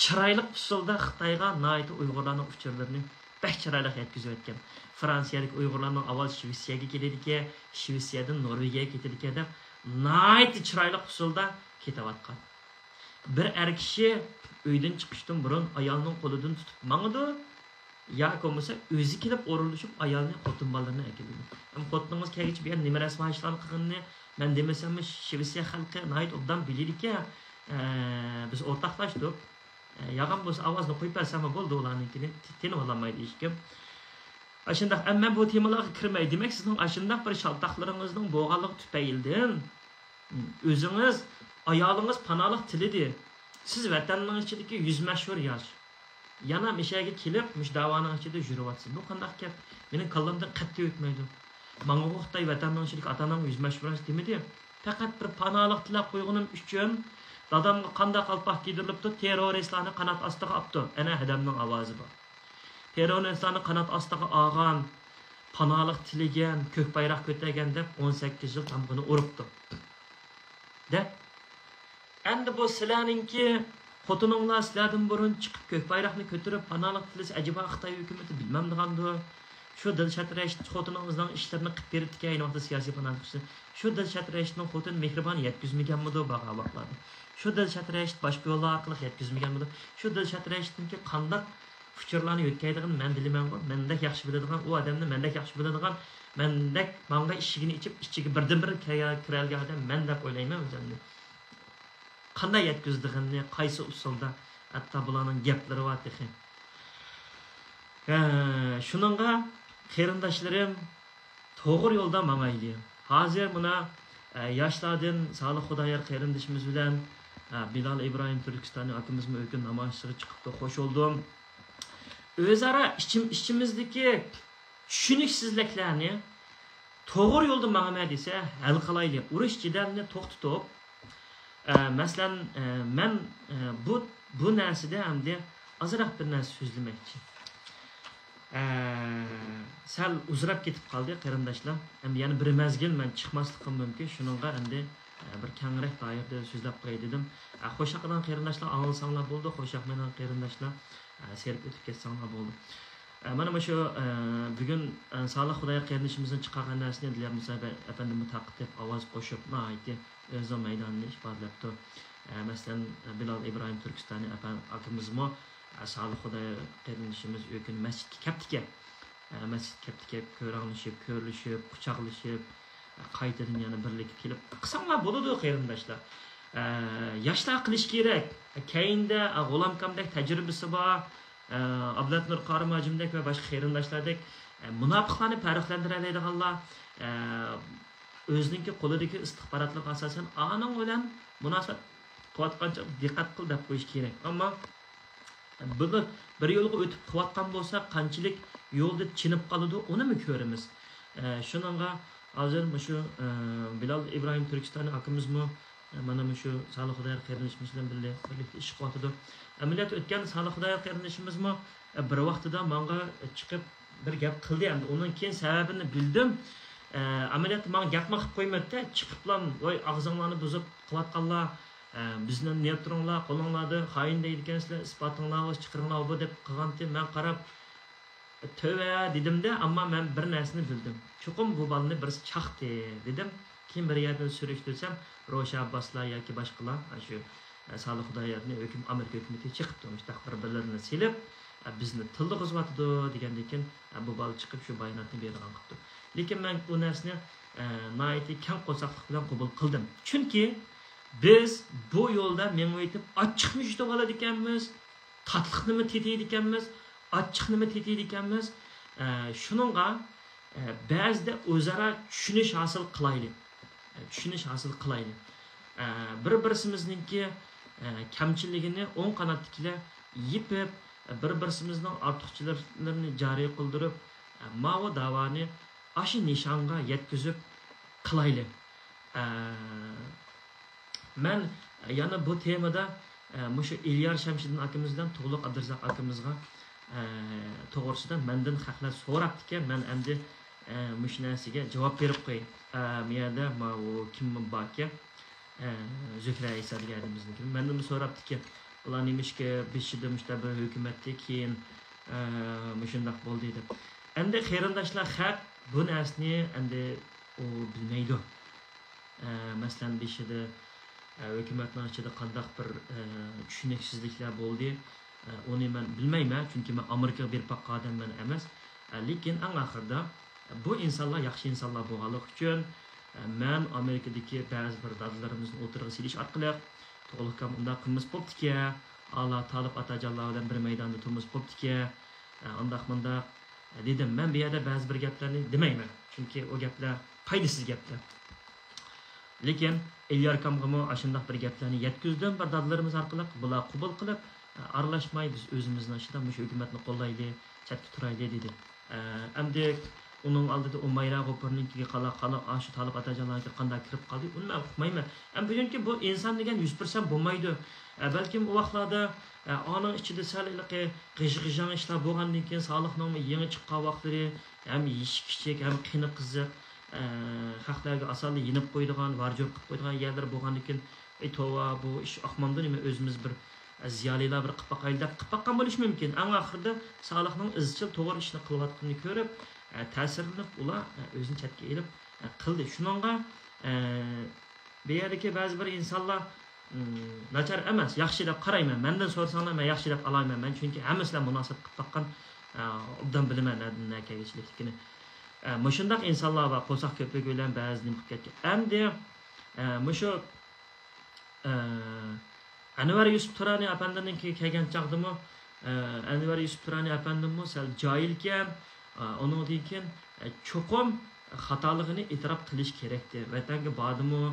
chiroyli usulda Xitoyga noyti Uyg'urlarning uchurlarini bak chiroyli yetkazib o'tgan. Fransiyalik Uyg'urlarning avval Shvetsiyaga keladiga, Shvetsiyadan Norvegiyaga ketadiga deb noyti chiroyli usulda ketayotgan. Bir er kishi uydan chiqishdan burun ayolning qo'lidan tutib mangdi. Ya bo'lmasa o'zi kelib o'rinlashib ayolni xotin bolalarni akildi. Ham xotiningiz kelgich bir nima rasm ishlarni qilganini men demasam Shvetsiya xalqi noyt obdan bilirki, biz o'rtoqlashdik. Yag'am bo'lsa ovozni qo'yib bersam bo'ldi, ularnikini tinib olmaydi hech kim. Ashundaq amma bu temalarga kirmay, demak sizning ashundaq bir shaltoqlaringizning bo'g'anligi tufaylidan o'zingiz ayolingiz panohlik tilidi. Siz vatanning ichidagi 100 mashhur yosh yana mishaga kelib, mush da'voning ichida yuribsiz. Bu qanday gap? Mening qalbimdan qat'iy o'tmaydi. Menga Xitoy vatanning ichidagi ota-onam 100 mashhur demadi. Faqat bir panohlik tilab qo'yganim uchun dadamga qanday qalpoq kiydirilibdi, terroristlarni qanot ostiga olibdi. Ana hadamning ovozi bor. Terroristlarni qanot ostiga olgan, panohlik tilagan, ko'k bayroq ko'targan deb 18 yil tamg'ini uribdi. De endi bu sizlarningki xotininglar sizlardan burun chiqib ko'k bayroqni ko'tarib panohlik tilasa ajiba Xitoy hukumati bilmam degandi. Shu Dilshatrash xotiningizning ishlarini qilib beribdi, ayni vaqtda siyosiy panohlikchi. Shu Dilshatrashning xotin mehribon yetkazmaganmidi bag'avaqladi. Shu Dilshatrash boshqa yo'llar orqali yetkazmaganmidi. Shu Dilshatrashningki qanday fikrlarni yo'tkaydigan men bilaman, mendek yaxshi biladigan, u odamni mendek yaxshi biladigan, mendek manga ishigini ichib, ichiga birdan-bir kiralgan odam men deb o'ylayman o'zimni. Qanday yetkazdig'ini, qaysi usulda, hatto bularning gaplari bor texin. Shuningga qarindoshlarim to'g'ri yo'lda mangayli. Hozir buna yoshlardan Salih Xudoyor qarindishimiz bilan Bilal İbrahim Türkistani akımızmı öykün namoyishga chiqibdi, xo'sh bo'ldim. O'zaro ichimizdagi tushuniksizliklarni to'g'ri yo'lda mangama desa hal qilaylik. Urush jidalni to'xtatib, masalan, men bu narsada hamda ozroq bir narsa so'zlamoqchi. Sal uzrab ketib qoldi qarindoshlar. Endi yana bir mezgil men chiqmasligim mumkin. Shuningga endi bir kengroq doirada so'zlab qo'yay dedim. Xo'shaqdan qarindoshlar anglsanglar bo'ldi, xo'shaqdan qarindoshlar serib o'tib ketsanglar bo'ldi. Mana shu bugun Salih Xudoyor qarindishimizning chiqargan narsani Dilyor Musayev efendim taqib ovoz qo'shib aytdi, o'z maydonini ifodalabdi. Masalan, Bilal İbrahim Türkistani akimizmi Salih Xudoyor qarindishimiz o'kin masjidga kaptike. Masjid kaptike ko'rlishib, quchoqlashib, qaytadan yana birlikka kelib qilsanglar bo'ladi qarindoshlar. Yoshlar qilish kerak. Keyinda G'ulomkamdek tajribasi bor, Abdulaznur Qorimajimdek va boshqa qarindoshlardek munofiqlarni farqlantira oladiganlar o'zining qo'lidagi istixborotlar asosan aning bilan munosabat qilayotgancha diqqat qil deb qo'yish kerak. Ammo buni bir yo'lga o'tib qilayotgan bo'lsa, qanchalik yo'lda chinib qoladi, uni mi ko'ramiz. Shuningga hozir shu Bilal İbrahim Türkistani akimizmi mana shu Salih Xudoyor qarindishimiz bilan birlikda ish qilyotdi. Amaliyot o'tgan Salih Xudoyor qarindishimizmi bir vaqtida menga chiqib bir gap qildi. Endi undan keyin sababini bildim. Amaliyot menga gapma qilib qo'ymadi, chiqiblam, voy og'zinglarni buzib qilayotganlar, bizni niyatringlar, qo'linglarni xoin deydi ekansizlar, isbotinglarni chiqiringlar bu deb qilganda men qarab tövbe dedim-de, ammo men bir narsani bildim. Chuqum bu balni birisi chaqdi dedim. Kim bir yerdan surishtirsam, Ro'sha Abboslar yoki boshqalar shu Salih Xudoyorni Amerika hukumati chiqibdi, bir-birlarini silib, bizni tilda qo'zg'atdi degandan keyin bu bal chiqib shu bayonotni bergan qildi. Lekin men bu narsani nihoyatda kam qo'saqlik bilan qabul qildim. Chunki biz bu yo'lda men aytib ochiqni yutib oladi ekanmiz, tatliqni tetiydi ekanmiz, ochiqni tetiydi ekanmiz. Shuningga ba'zida o'zaro tushunish hosil qilaylik. Bir-birimizningki kamchiligini o'ng qanotdagilar yipib, bir-birimizning ortiqchilarini joriy qildirib, ma'vo davoni ashi nishonga yetkazib qilaylik. Men yana bu temada mushu İlyar Shamshiddin akimizdan Tug'luq Abdurazzoq akimizga to'g'risida mendan haqlar so'rabdi ekan, men endi mush narsaga javob berib qo'yay. Miyada o kim baki Zühre İsa deganimizniki. Mendan so'rabdi ekan, ular nimishga beshida mushtabi hukumatda keyin mushundaq bo'ldi deb. Endi qarindoshlar haq bu narsani endi u bilmaydi. Masalan, beshida hukumatning ichida qandaq bir tushuniksizliklar bo'ldi. Uni men bilmayman, chunki men Amerikaga berib boqqan odamman emas. Lekin eng oxirida bu insonlar yaxshi insonlar bo'lganligi uchun men Amerikadagi ba'zi bir dadlarimizni o'tirg'i silish orqali to'g'liqam unda qilmish bo'pti-ki, Allah Talib Atajonlar bilan bir maydonda turmish bo'pti-ki, undaq-munda dedim. Men bu yerda ba'zi bir gaplarni demayman, chunki o gaplar foydasiz gaplar. Lekin Ilyar kamg'imi ashundaq bir gaplarni yetkazdim, bir dadlarimiz orqali bular qabul qilib, aralashmay biz o'zimizni ishida mush hukumatni qo'llaylik, chatga turaylik dedi. Endi uning oldida Umayra G'ofurnikiga qala shu Talib Atajonlarga qanday kirib qoldi, uni men uqmayman. Chunki bu inson degan 100% bo'lmaydi. Balkim u vaqtlarda onun ichida saliliqi g'ij-g'ijang ishlar bo'lgandan keyin Solihning yangi chiqqan vaqtlari ham yish kichik, ham qiyni qiziq, xalqlarga asalli yinib qo'ydigan, varjur qilib qo'ydigan yerlar bo'lgandan keyin tova bu ish oqmamda nima o'zimiz bir ziyolilar bir qilib boqaylik deb qilib boqqan bo'lishi mumkin. Eng oxirida Solihning izchil to'g'ri ishni qilayotganini ko'rib, ta'sirlanib ular o'zini chatga elib qildi. Shuningga bu yerdagi ba'zi bir insonlar nachar emas, yaxshi deb qarayman. Mendan so'rasanglar men yaxshi deb olayman. Men chunki hammasilar munosabat qilib taqqan obdan bilaman nima kegishlikligini. Mushundaq insonlar va qo'saq ko'plik bilan ba'zini qilib ketgan. Endi mushu Anvar Yusuf Turani apandining kelgan chaqdimi, Anvar Yusuf Turani apandimmi sal joyilkan, uningdan keyin cho'qim xatoligini e'tirof qilish kerakdi. Vatanga bordimi,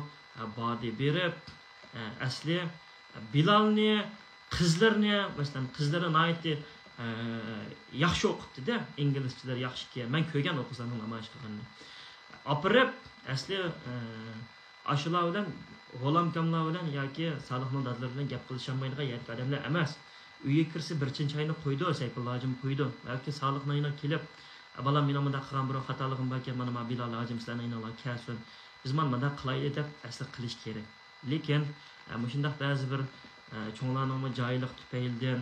bordi berib, asli Bilalni, qizlarni, masalan, qizlari nihoyatda yaxshi o'qitdi-da, inglizchalar yaxshi. Men ko'rgan o'qizlarning namoyish qilganini. Opirib, asli ashular bilan, g'olamkamlar bilan yoki Salihning dadlari bilan gap qilisholmaydigan yerga odamlar emas. Uyga kirsa birinchi choyni qo'ydi, Sayfulla hojim qo'ydi. Yoki Salihning kelib, "Balam, men bunda qilgan bir xatoligim bor ekan, mana Bilal hojim sizlarning inolar kelsin. Biz mana bunda qilaylik" deb asli qilish kerak. Lekin mushundaq ba'zi bir cho'nglarning joyliq tufaylidan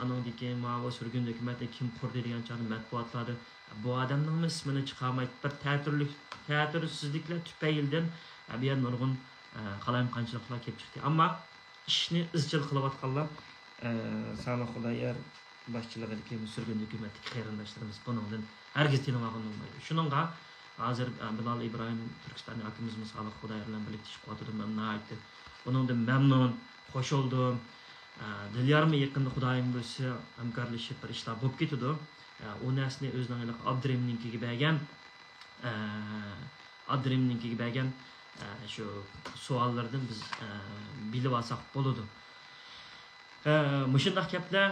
anodiki ma'vo surgun hukumatni kim qurdi degan chog'da matbuotlarda bu odamning ismini chiqarmaydi. Bir ta'tirsizliklar tufaylidan bu yer nurg'un qalamqanchiliklar kelib chiqdi. Ammo ishni izchil qilayotganlar sani Xudoyor boshchiligidagi surgun hukumatdagi qarindoshlarimiz bundan hargiz tinmag'in bo'lmaydi. Shuningga hozir Bilal Ibrohim Turkistonning akimiz Salih Xudoyor bilan birlikda ish qilyotdi. Men aytdim. Bundan mamnun, qo'shildim. Dilyarmi yaqinda Xudoyim bo'lsa hamkorlashib bir ishlar bo'lib ketdi. U narsani o'zining Abdurimninkiga bergan shu savollardan biz bilib olsak bo'ladi. Mushundaq gaplar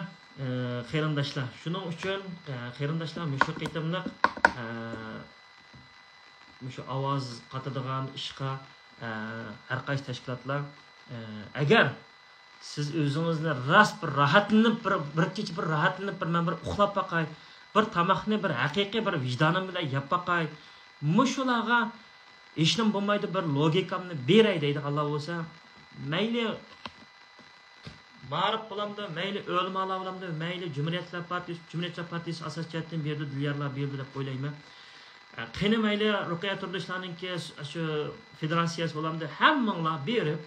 qarindoshlar. Shuning uchun qarindoshlar mushu qitimliq mushu ovoz qatadigan ishqa har qaysi tashkilotlar agar siz o'zingizni rost bir rahatlanib bir kecha bir rahatlanib men bir uxlab baqay, bir tamoqni bir haqiqiy bir vijdonim bilan yeb baqay, mushularga ishnim bo'lmaydi bir logikamni beray deydiganlar bo'lsa, mayli ma'rif bo'lamdi, mayli o'lmalar bo'lamdi, mayli Cumhuriyetler Partiyasi asosiyatidan berdi, dilyarlar berdi deb o'ylayman. Qani mayli Ruqiya Turdishlarninki shu federatsiyasi bo'lamdi, hammanglar berib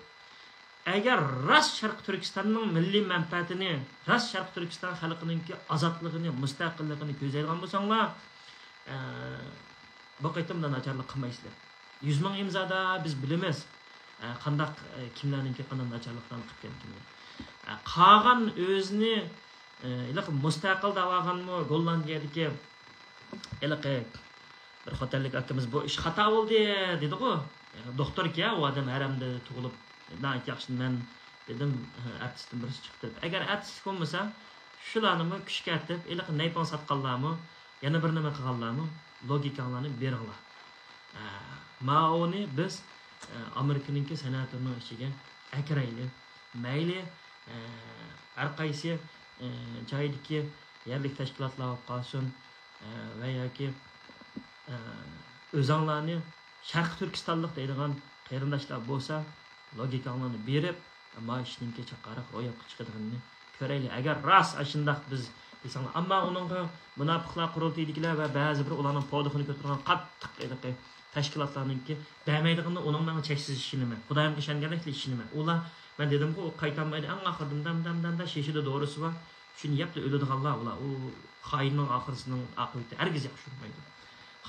agar Rast Sharq Turkistonning milliy manfaatini, Rast Sharq Turkiston xalqining ozodligini, mustaqilligini ko'zlaydigan bo'lsanglar, bu qitimda nacharlik qilmaysizlar. 100 ming imzoda biz bilamiz qandaq kimlarningki qanday nacharliklarni qilib ketganini. Qolgan o'zini mustaqil da'voganmi Gollandiyadagi bir xotinlik akamiz bu ish xato bo'ldi dedi-ku. Doktorga u odam haramda tug'ilib nayt yaxshi men dedim artistning birisi chiqdi. Agar artist bo'lmasa, shularni kuchga atib, naypon satqanlarmi, yana bir nima qilganlarmi, logikalarni beringlar. Maoni biz Amerikaning senatorining ichiga akrayli. Mayli har qaysi joydagi yerlik tashkilotlar qolsin va yoki o'zinglarni Sharq Turkistonlik deydigan qarindoshlar bo'lsa, logikalarni berib, maishningga chaqariq ro'yobga chiqadiganini ko'raylik. Agar rost shundaq biz desanglar, ammo uningga munofiqlar qurultaydigilar va ba'zi bir ularning podixini ko'targan qattiq tashkilotlarningki bermaydig'ini uningdan cheksiz ishini, Xudoyimga ishonganlikli ishini. Ular men dedim-ku, u qaytarmaydi. Eng oxirdan sheshida doğrusu var. Shuni yaptı o'ladiganlar ular. U xoinning oxirisining oqibati hargiz yaxshi bo'lmaydi.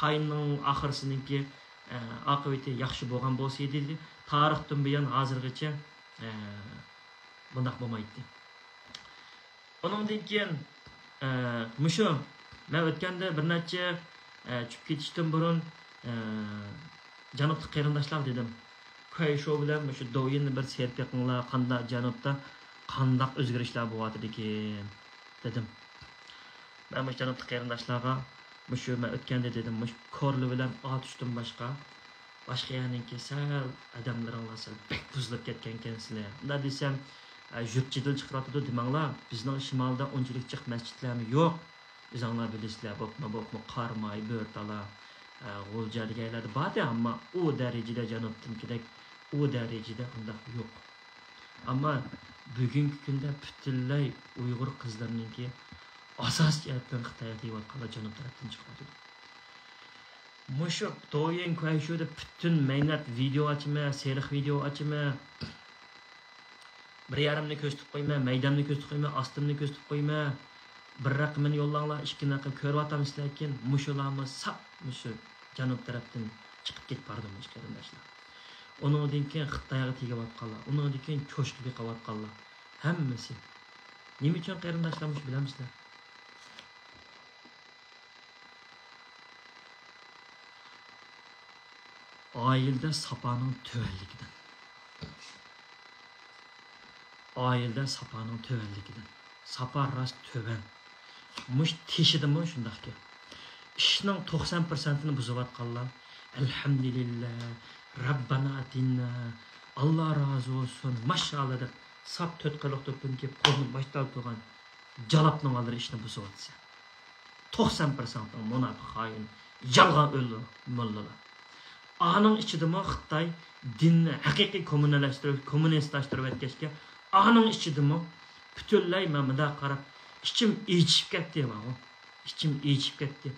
Xoinning oxirisiningki oqibati yaxshi bo'lgan bo'lsa edi, tarixdan buyon hozirgacha bundoq bo'lmaydi. Uningdan keyin mushu men o'tganda bir necha tushib ketishdan burun janublik qarindoshlar dedim. Qo'ysho bilan shu do'yinni bir serpaqinglar qanday janubda qandaq o'zgarishlar bo'lyapti ekan dedim. Men shu janublik qarindoshlarga shu men o'tganda dedim, shu korli bilan otishdan boshqa yaniki sal odamlaringlar sal bek buzilib ketgan ekansizlar. Unda desam, yurtchidil chiqaradi demanglar, bizning shimolda unchalik chiq masjidlarmi yo'q. O'zinglar bilasizlar, bo'pmi Qarmay, Bo'rtala, G'ulja deganlar bor, ammo u darajada janubdagidek u darajada undaq yo'q. Ammo bugungi kunda butunlay Uyg'ur qizlarninki asos jihatdan Xitoyga tegayotganlar janub tarafdan chiqadi. Mushu do'yin Qo'yshoda butun mehnat video ochma, seriq video ochma Bir yerimni ko'rsatib qo'yma, maydamni ko'rsatib qo'yma, ostimni ko'rsatib qo'yma. Bir raqamini yo'llanglar, ikki raqam ko'ryapmiz lekin mushularni sap mushu janub tarafdan chiqib ketib bordimiz qarindoshlar. Onundan keyin Xitoyga tegayotganlar, onundan keyin cho'shqiga qilayotganlar. Hammasi. Nima uchun qarindoshlarimiz bilamizlar? Oilada sapaning tuvanligidan. Oilada sapaning tuvanligidan. Sapa rast tuvan. Mush teshidimi shundaqki. Ishning 90%ni buzayotganlar. Alhamdulillah, Rabbana atinna, Allah razı olsun, maşallah deb sap 4 qiliq to'pin kelib qo'lni boshdan turgan jalobning oldida ishni buzayotsa. 90% munofiq xoin, yolg'on o'ldi mollalar. Aning ichidami Xitoy dinni haqiqiy kommunistlashtirib o'tkazga, aning ichidami butunlay men bunda qarab ichim echib ketdi mana. İçim echib ketdi.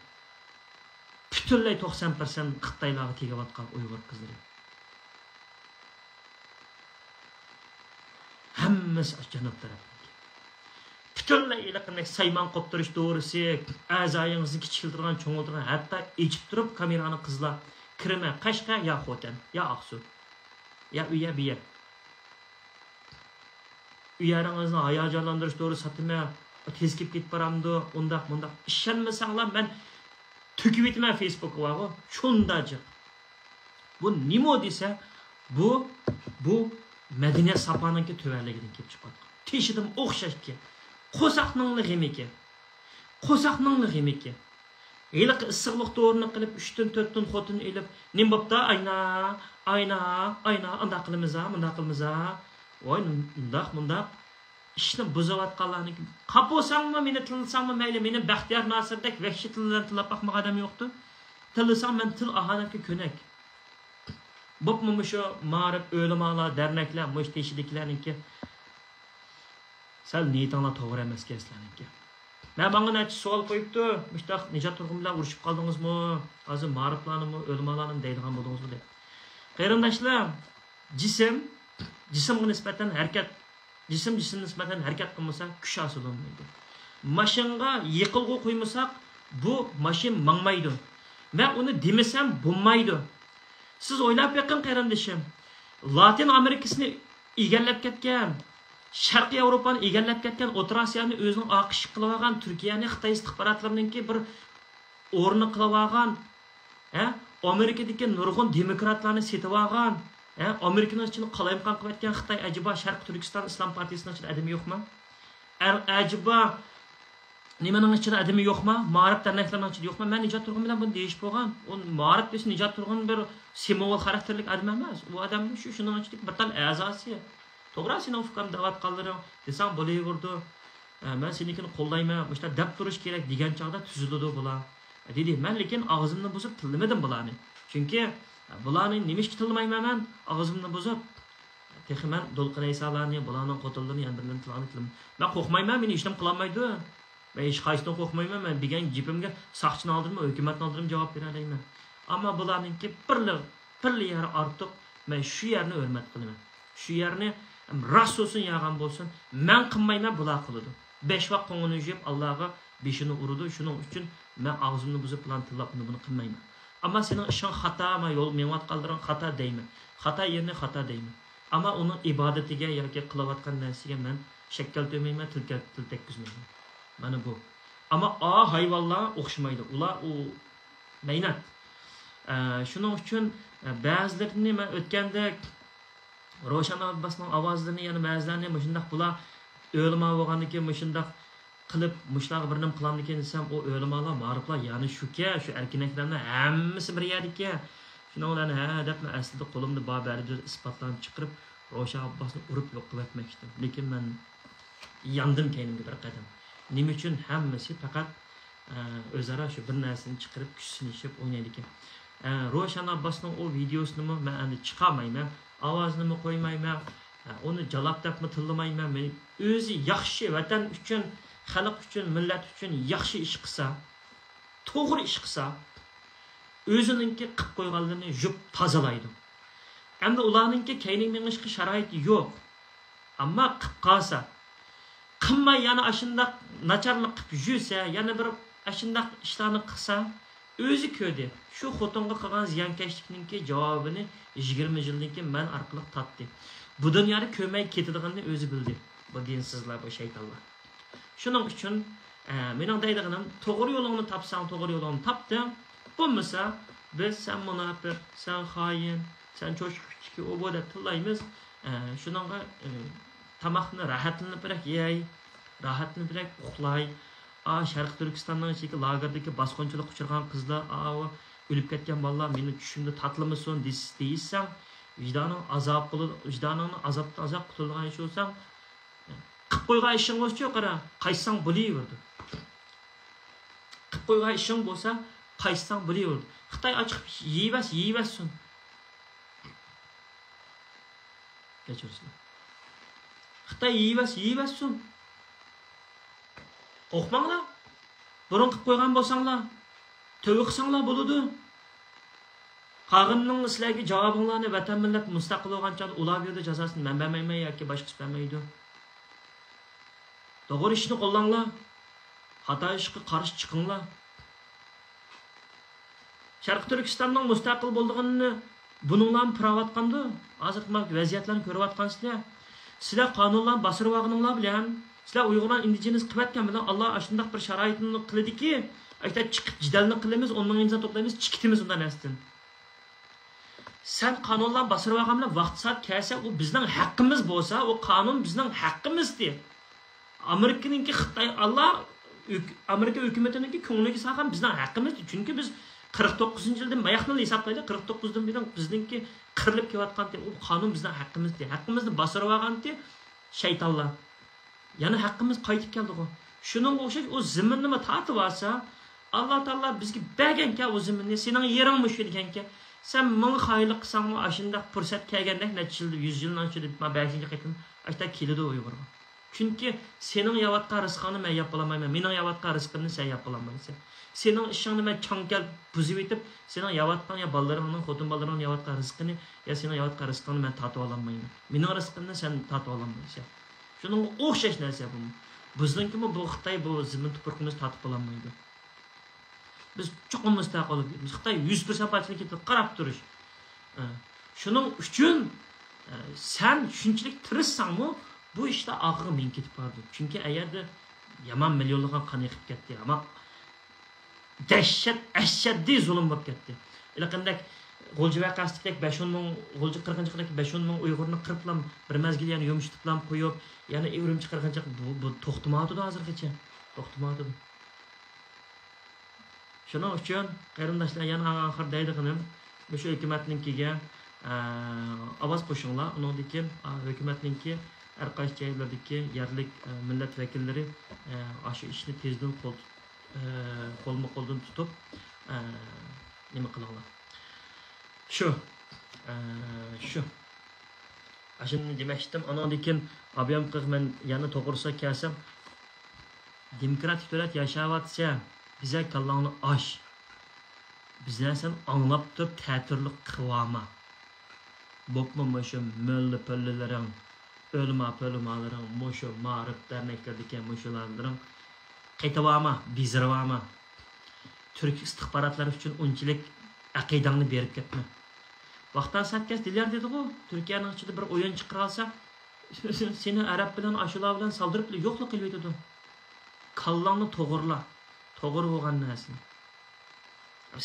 Butunlay 90% Xitoylarga tegayotgan Uyg'ur qizlari. Hammasi janub tarafdagi. Butunlay iliqlik sayman qoptirish to'g'risi, a'zoyingizni kichiltirgan, cho'ngiltirgan, hatto echib turib kamerani qizlar kirma, Qashqa ya Xotan, ya Aqsu, ya uya biya. Uyaringizni hayajonlantirish to'g'ri satma, tez kelib ketib boramdi, undaq bundaq. Ishonmasanglar men tüküp etmem Facebook'a var o. Şundacık. Bu nimo dese bu Medine sapanınki töverliğinden kelip çıkmadı. Teşidim okşaş ki. Qosaqnınlıq emeki. Qosaqnınlıq emeki. Eliq ısıqlıq doğrunu qilib 3'tün 4'tün xotun elip nim bopta ayna anda qilimiz ha, munda qilimiz ha. Oy mundaq İşte buzavatqanlarni qap bo'lsangmi, meni tilsangmi mayli, meni Baxtiyor Nosirdek vahshiy tildan tilab baqmaq odam yo'qdi. Tilsam men til ahanatga ko'nak. Bo'pmi shu ma'rif o'limalar, derneklar, mush teshidiklarniki sal niyatinglar to'g'ri emas keslarniki. Men menga necha savol qo'yibdi. Mushtaq necha turg'un bilan urushib qoldingizmi? Hozir ma'riflarni, o'limalarni deydigan bo'ldingizmi deb. Qarindoshlar, jismga nisbatan harakat Cisim nisbeten hareket kılmasak kuş hasıl olmaydı. Maşınga yıkılgı koymasak bu maşın mangmaydı. Ben onu demesem bulmaydı. Siz oylap bakın qarindoshim. Latin Amerikasını egallab ketgan, Sharqiy Avrupani egallab ketgan, O'rta Osiyoni o'zining oqish qilib olgan, Turkiyani Xitoy istixborotlarininki bir o'rni qilib olgan, Amerikadagi nurg'un demokratlarni setib olgan, Amerika'nın içinde qalayimqan qilib etgan Xitoy acaba Sharq Turkiston Islom partiyasining ichida adami yo'qmi? Acaba nimaning ichida adami yo'qmi? Ma'rif derneklarning ichida yo'qmi? Men Nijot Turg'un bilan buni deyish bo'lgan. U ma'rif desa Nijot Turg'un bir simbol xarakterlik adam emas. U odamning shuning ichida bir tal a'zosi. To'g'ri, sening fikring da'vat qildiring desam bo'laverdi. Men senikini qo'llayman, mushta deb turish kerak degan chog'da tuziladi bular. Dedi, men lekin og'zimni buzib tilmadim bularni. Chunki bularni nimish tilmayman men, og'zimni buzib. Texi men Do'lqin Aysolarni, bularning qo'tillarni yana birdan tilani tilim. Men qo'rqmayman, meni hech nima qilolmaydi. Men hech qaysidan qo'rqmayman, men degan jipimga saqchini oldirma, hukumatni oldirma javob bera olmayman. Ammo bularningki birli yeri ortiq, men shu yerni hurmat qilaman. Shu yerni rast olsun yağan bo'lsin, men qilmayman, bular qiladi. 5 vaqt qo'ng'ini yeb Allohga beshini urdi, shuning uchun men og'zimni buzib plan tilab buni qilmayman. Ama senin işin hata ama yol menvat kaldıran hata deyman. Hata yerine hata deyman. Ama onun ibadetiga yoki qilayotgan narsaga men shakkal to'mayman, til tekkizmayman. Mana bu. Ama hayvonlar o'xshamaydi. Ular u maynat. Shuning uchun ba'zilarini men o'tganda Ro'shan Abbosning ovozlarini, yana ba'zilarini shundaq bular o'lma bo'lganiki, shundaq qilib mushlarga bir nim qilamdi ekan desam, o o'limalar, ma'riflar yani shuka, shu erkinliklarning hammasi bir yerdiki. Shuni ularni deb aslida qo'limda baribir isbotlanib chiqarib Ro'shan Abbosni urib yo'q qilib etmoqchidim. Lekin men yandim keynimga bir qadam. Nima uchun hammasi faqat o'zaro shu bir narsani chiqarib kuch sinishib o'ynaydi ekan. Ro'shan Abbosning o videosini men endi chiqarmayman, ovozini qo'ymayman, uni jalob debmi tillamayman. Men o'zi yaxshi vatan uchun, xalq uchun, millat uchun yaxshi ish qilsa, to'g'ri ish qilsa, o'zininki qilib qo'yganlarini yuvib tozalaydi. Endi ularninki keyning mengishga sharoiti yo'q. Amma qilib qolsa, qilmay yana ashundaq nacharlik qilib yursa, yana bir ashundaq ishlarni qilsa, o'zi ko'rdi. Shu xotinga qilgan ziyonkashlikning javobini 20 yildan keyin men orqali tatdi. Bu dunyoda ko'may ketadiganini o'zi bildi. Bu dinsizlar, bu shaytonlar. Shuning uchun mening deydiganim, to'g'ri yo'lingni topsang, to'g'ri yo'lingni topding. Bo'lmasa, biz sen munofiq, sen xoin, sen cho'chqichki o bu deb tillaymiz. Shuningga tamoqni rahatlanib birak yey, rahatlanib birak uxlay. Sharq Turkistonning ichidagi lagerdagi bosqinchilik uchirgan qizlar, o'lib ketgan bolalar meni tushimda tatlimisin deysan, vicdanning azobdan azob qutulgan ish bo'lsang, qilib qo'ygan ishing bo'lsa, qara, qaysang bo'laverdi. Qilib qo'ygan ishing bo'lsa, qaysang bo'laverdi. Xitoy ochiq yeyvasin. Kechirsin. Xitoy yeyvasin. Qo'rqmanglar. Burun qilib qo'ygan bo'lsanglar, tövbe qilsanglar bo'ladi. Qag'inning sizlarga javobinglarni vatan millat mustaqil bo'lgancha ular berdi jazosini men bermayman yoki boshqasi bermaydi. To'g'ri ishni qo'llanglar. Xato ishga qarshi chiqinglar. Sharq Turkistonning mustaqil bo'lganini buninglar piratqanda, hozir vaziyatlarni ko'ryapsizlar. Sizlar qonunlarni bosirib olganinglar bilan sizlar Uyg'urlar indigenous qilayotgan bilan Alloh shunday bir sharoitni qildiki, ayta chiqib jidalni qilamiz, 10 ming inson to'playmiz, chiqitimiz undan astin. Sen qonunlarni bosirib olgan bilan vaqt soat kelsa, u bizning haqqimiz bo'lsa, o qonun bizning haqqimizdir. Amerikaninki Xitoy Allah Amerika hukumatiniki ko'ngliga solgan bizning haqqimizdir. Chunki biz 49-yildan bayaqni hisoblaydi, 49dan beri bizningki qirilib kelayotgan u qonun bizning haqqimizdir. Haqqimizni bosirib olganti shaytonlar. Yani hakkımız qaytib keldi. Şunun o'xshash o ziminni nima tatib olsa, Alloh taolo bizga berganka o ziminni sening yeringmi shu ekanka. Sen ming xayrlik qilsangmi, ashunda fursat kelgandek necha yil, 100 yildan o'tib, 5-qitim ashta keladi Uyg'urga. Chunki sening yavatgan rizqingni men yap olamayman, mening yavatgan rizqimni sen yap olamaysan. Sening ishingni men changal buzib etib, sening yavatgan ya bolalaringning, xotin bolalaringning yavatgan rizqini ya sening yavatgan rizqingni men tatib olamayman. Mening rizqimni sen tatib olamaysan. Şunun o'xshash narsa bu. Bizningki bu Xitoy bu zimin tuproqimiz tatib olanmaydi. Biz cho'qim mustaqil bo'lamiz. Xitoy 100% pachilikka qarab turish. Shuning uchun sen shunchalik tirishsangmi, bu ishda og'ir men ketib bordi. Chunki agarda yomon millionlagan qon yiqib ketdi, ama dahshat, ashaddiy zulm bo'lib ketdi. Qanday G'olji vaqastikdek 5-10 ming, G'olji qirg'inchiqdek 5-10 ming Uyg'urni qirqlam, bir mazgil yana yomishtiqlam qo'yib, yana Urumchi qirg'inchiq bu to'xtamadi hozirgacha. To'xtamadi. Shuning uchun qarindoshlar yana oxir deydiganim, shu hukumatninkiga ovoz qo'shinglar. Undan keyin hukumatninki har qaysi joylardagi yerlik millat vakillari shu ishni tezdan qo'ldan tutib nima qilinglar. Şu. Aşını demiştim. Ondan keyin abiyam qız men yana to'g'risi kelsam, demokratik davlat yashayotsa, bize kallangni osh. Bizlar sen anglab turib ta'tirlik qilma. Bo'pmi shu mo'lla pollalaring, o'lma-po'lmalaring, mushu ma'rif derneklardagi mushularning qaytavama, bizirvama. Türk istihbarotlari uchun unchalik aqidangni berib ketma. Vaqtdan satkas diler dedi bu. Türkiye'nin içinde bir oyun çıkaralsa seni Arap bilen, aşılar bilen saldırıp yo'qlik qilib etadi. Kallangni to'g'irla. To'g'ri bo'lgan narsani.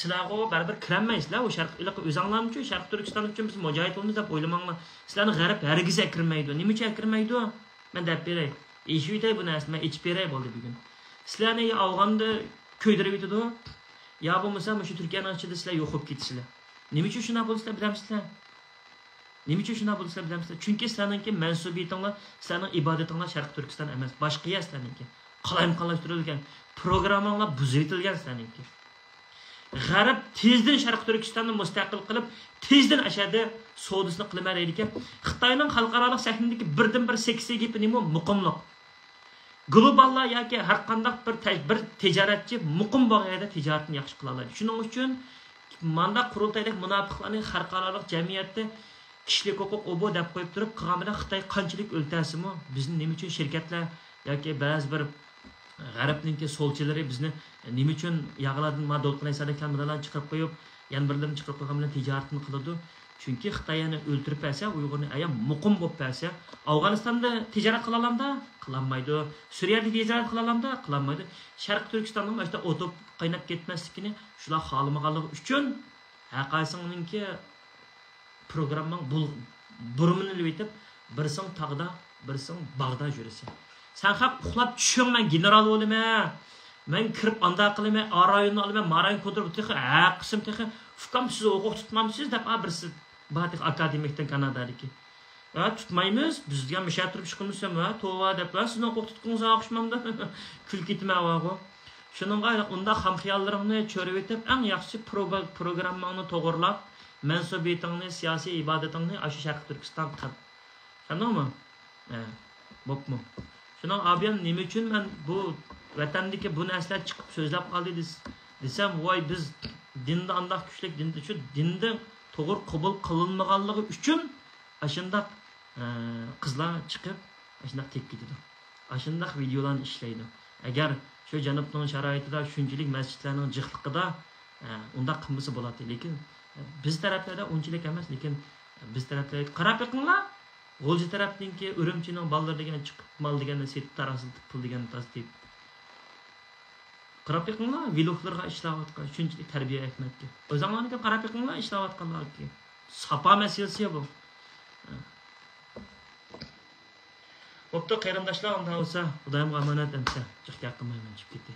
Sizlarga baribir kirolmaysizlar. O sharq iliqi o'zinglarmi uchun, Sharq Turkiston uchun biz mujohid bo'lamiz deb o'ylamanglar. Sizlarni g'arb hargiz kirmaydi. Nima uchun kirmaydi? Men deb beray. Eshitay bu narsani, men ichib beray bo'ldi bugun. Sizlarni Afg'onda ko'ydirib etadi. Ya bo'lmasa, shu Turkiyaning ichida sizlar yo'qib ketisizlar. Nima uchun shuna bo'lisizlar bilamsizlar? Nima uchun shuna bo'lisizlar bilamsizlar? Chunki sizlarning mansubiyatinglar, sizlarning ibodatinglar Sharq Turkiston emas, boshqa yer sizlarning. Qalayim-qalashtirilgan, programmalar buzib etilgan sizlarning. G'arb tezdan Sharq Turkistonni mustaqil qilib, tezdan ashada savdosini qilmar ekan. Xitoyning xalqaro sahnadagi birdan-bir seksiy gapi nima? Muqimlik. Globallar yoki har qanday bir tijoratchi muqim bo'lganda tijoratni yaxshi qila oladi. Shuning uchun manda qurultaydek munofiqlarning xalqaro jamiyatda kishilik huquq obo deb qo'yib turib qilgan bilan Xitoy qanchalik o'ltasimi bizni nima uchun shirkatlar yoki ba'zi bir g'arbningki solchilari bizni nima uchun yag'lardan madol qilaysan kameralarni chiqarib qo'yib yana birlarini chiqarib qo'ygan bilan tijoratini qiladi. Chunki Xitoyni o'ltirib bersa, Uyg'urni ayam muqim bo'lib bersa, Afg'onistonda tijorat qila olamda, qilolmaydi. Suriyada tijorat qila olamda, qilolmaydi. Sharq Turkistonning mana shu o'tib qaynab ketmasligini shular xohlamaganligi uchun haqaysiningki programmang burumini etib, birsing tog'da, birsing bog'da yurisi. Sen haq uxlab tushing, men general bo'laman. Men kirib anda qilaman, arayonni olaman, marayn ko'tarib texi, qism texi, fukam siz o'quq tutmamsiz deb birisi Batik akademikdan Kanadadagi. Tutmaymiz, bizga misha turib chiqimizmi, tova deb, sizni o'quq tutqingiz o'xshamamda. Kul ketmayapti. Shuningga unda ham xiyollarimni cho'rib etib, eng yaxshi programmani to'g'irlab, mansubiyatingni, siyosiy ibodatingni shu Sharq Turkiston qil. Qandoqmi? Bo'pmi. Shuning abiyan nima uchun men bu vatandagi bu narsalar chiqib so'zlab qoldi desam, voy biz dinda andaq kuchlik dinda shu dinda to'g'ri qabul qilinmaganligi uchun ashundaq qizlar chiqib ashundaq tep ketadi. Ashundaq videolarni ishlaydi. Agar shu janubning sharoitida shunchalik masjidlarning jiqliqida unda qilmasa bo'ladi, lekin biz taraflarda unchalik emas, lekin biz taraflarda qarab yiqinglar. G'o'lji tarafninki Urumchining ballar degan chiqib mal deganni setib tarasilib pul degan tasdib. Qarab yiqinglar, vloglarga ishlayotgan shunchalik tarbiya etmakka. O'zinglarga qarab yiqinglar, ishlayotganlarga. Sapa masalasi bu. Bo'pti, qarindoshlar, unda bo'lsa, Xudoyim omonat emsa, chiqib yaqinmayman chiqib ketdi.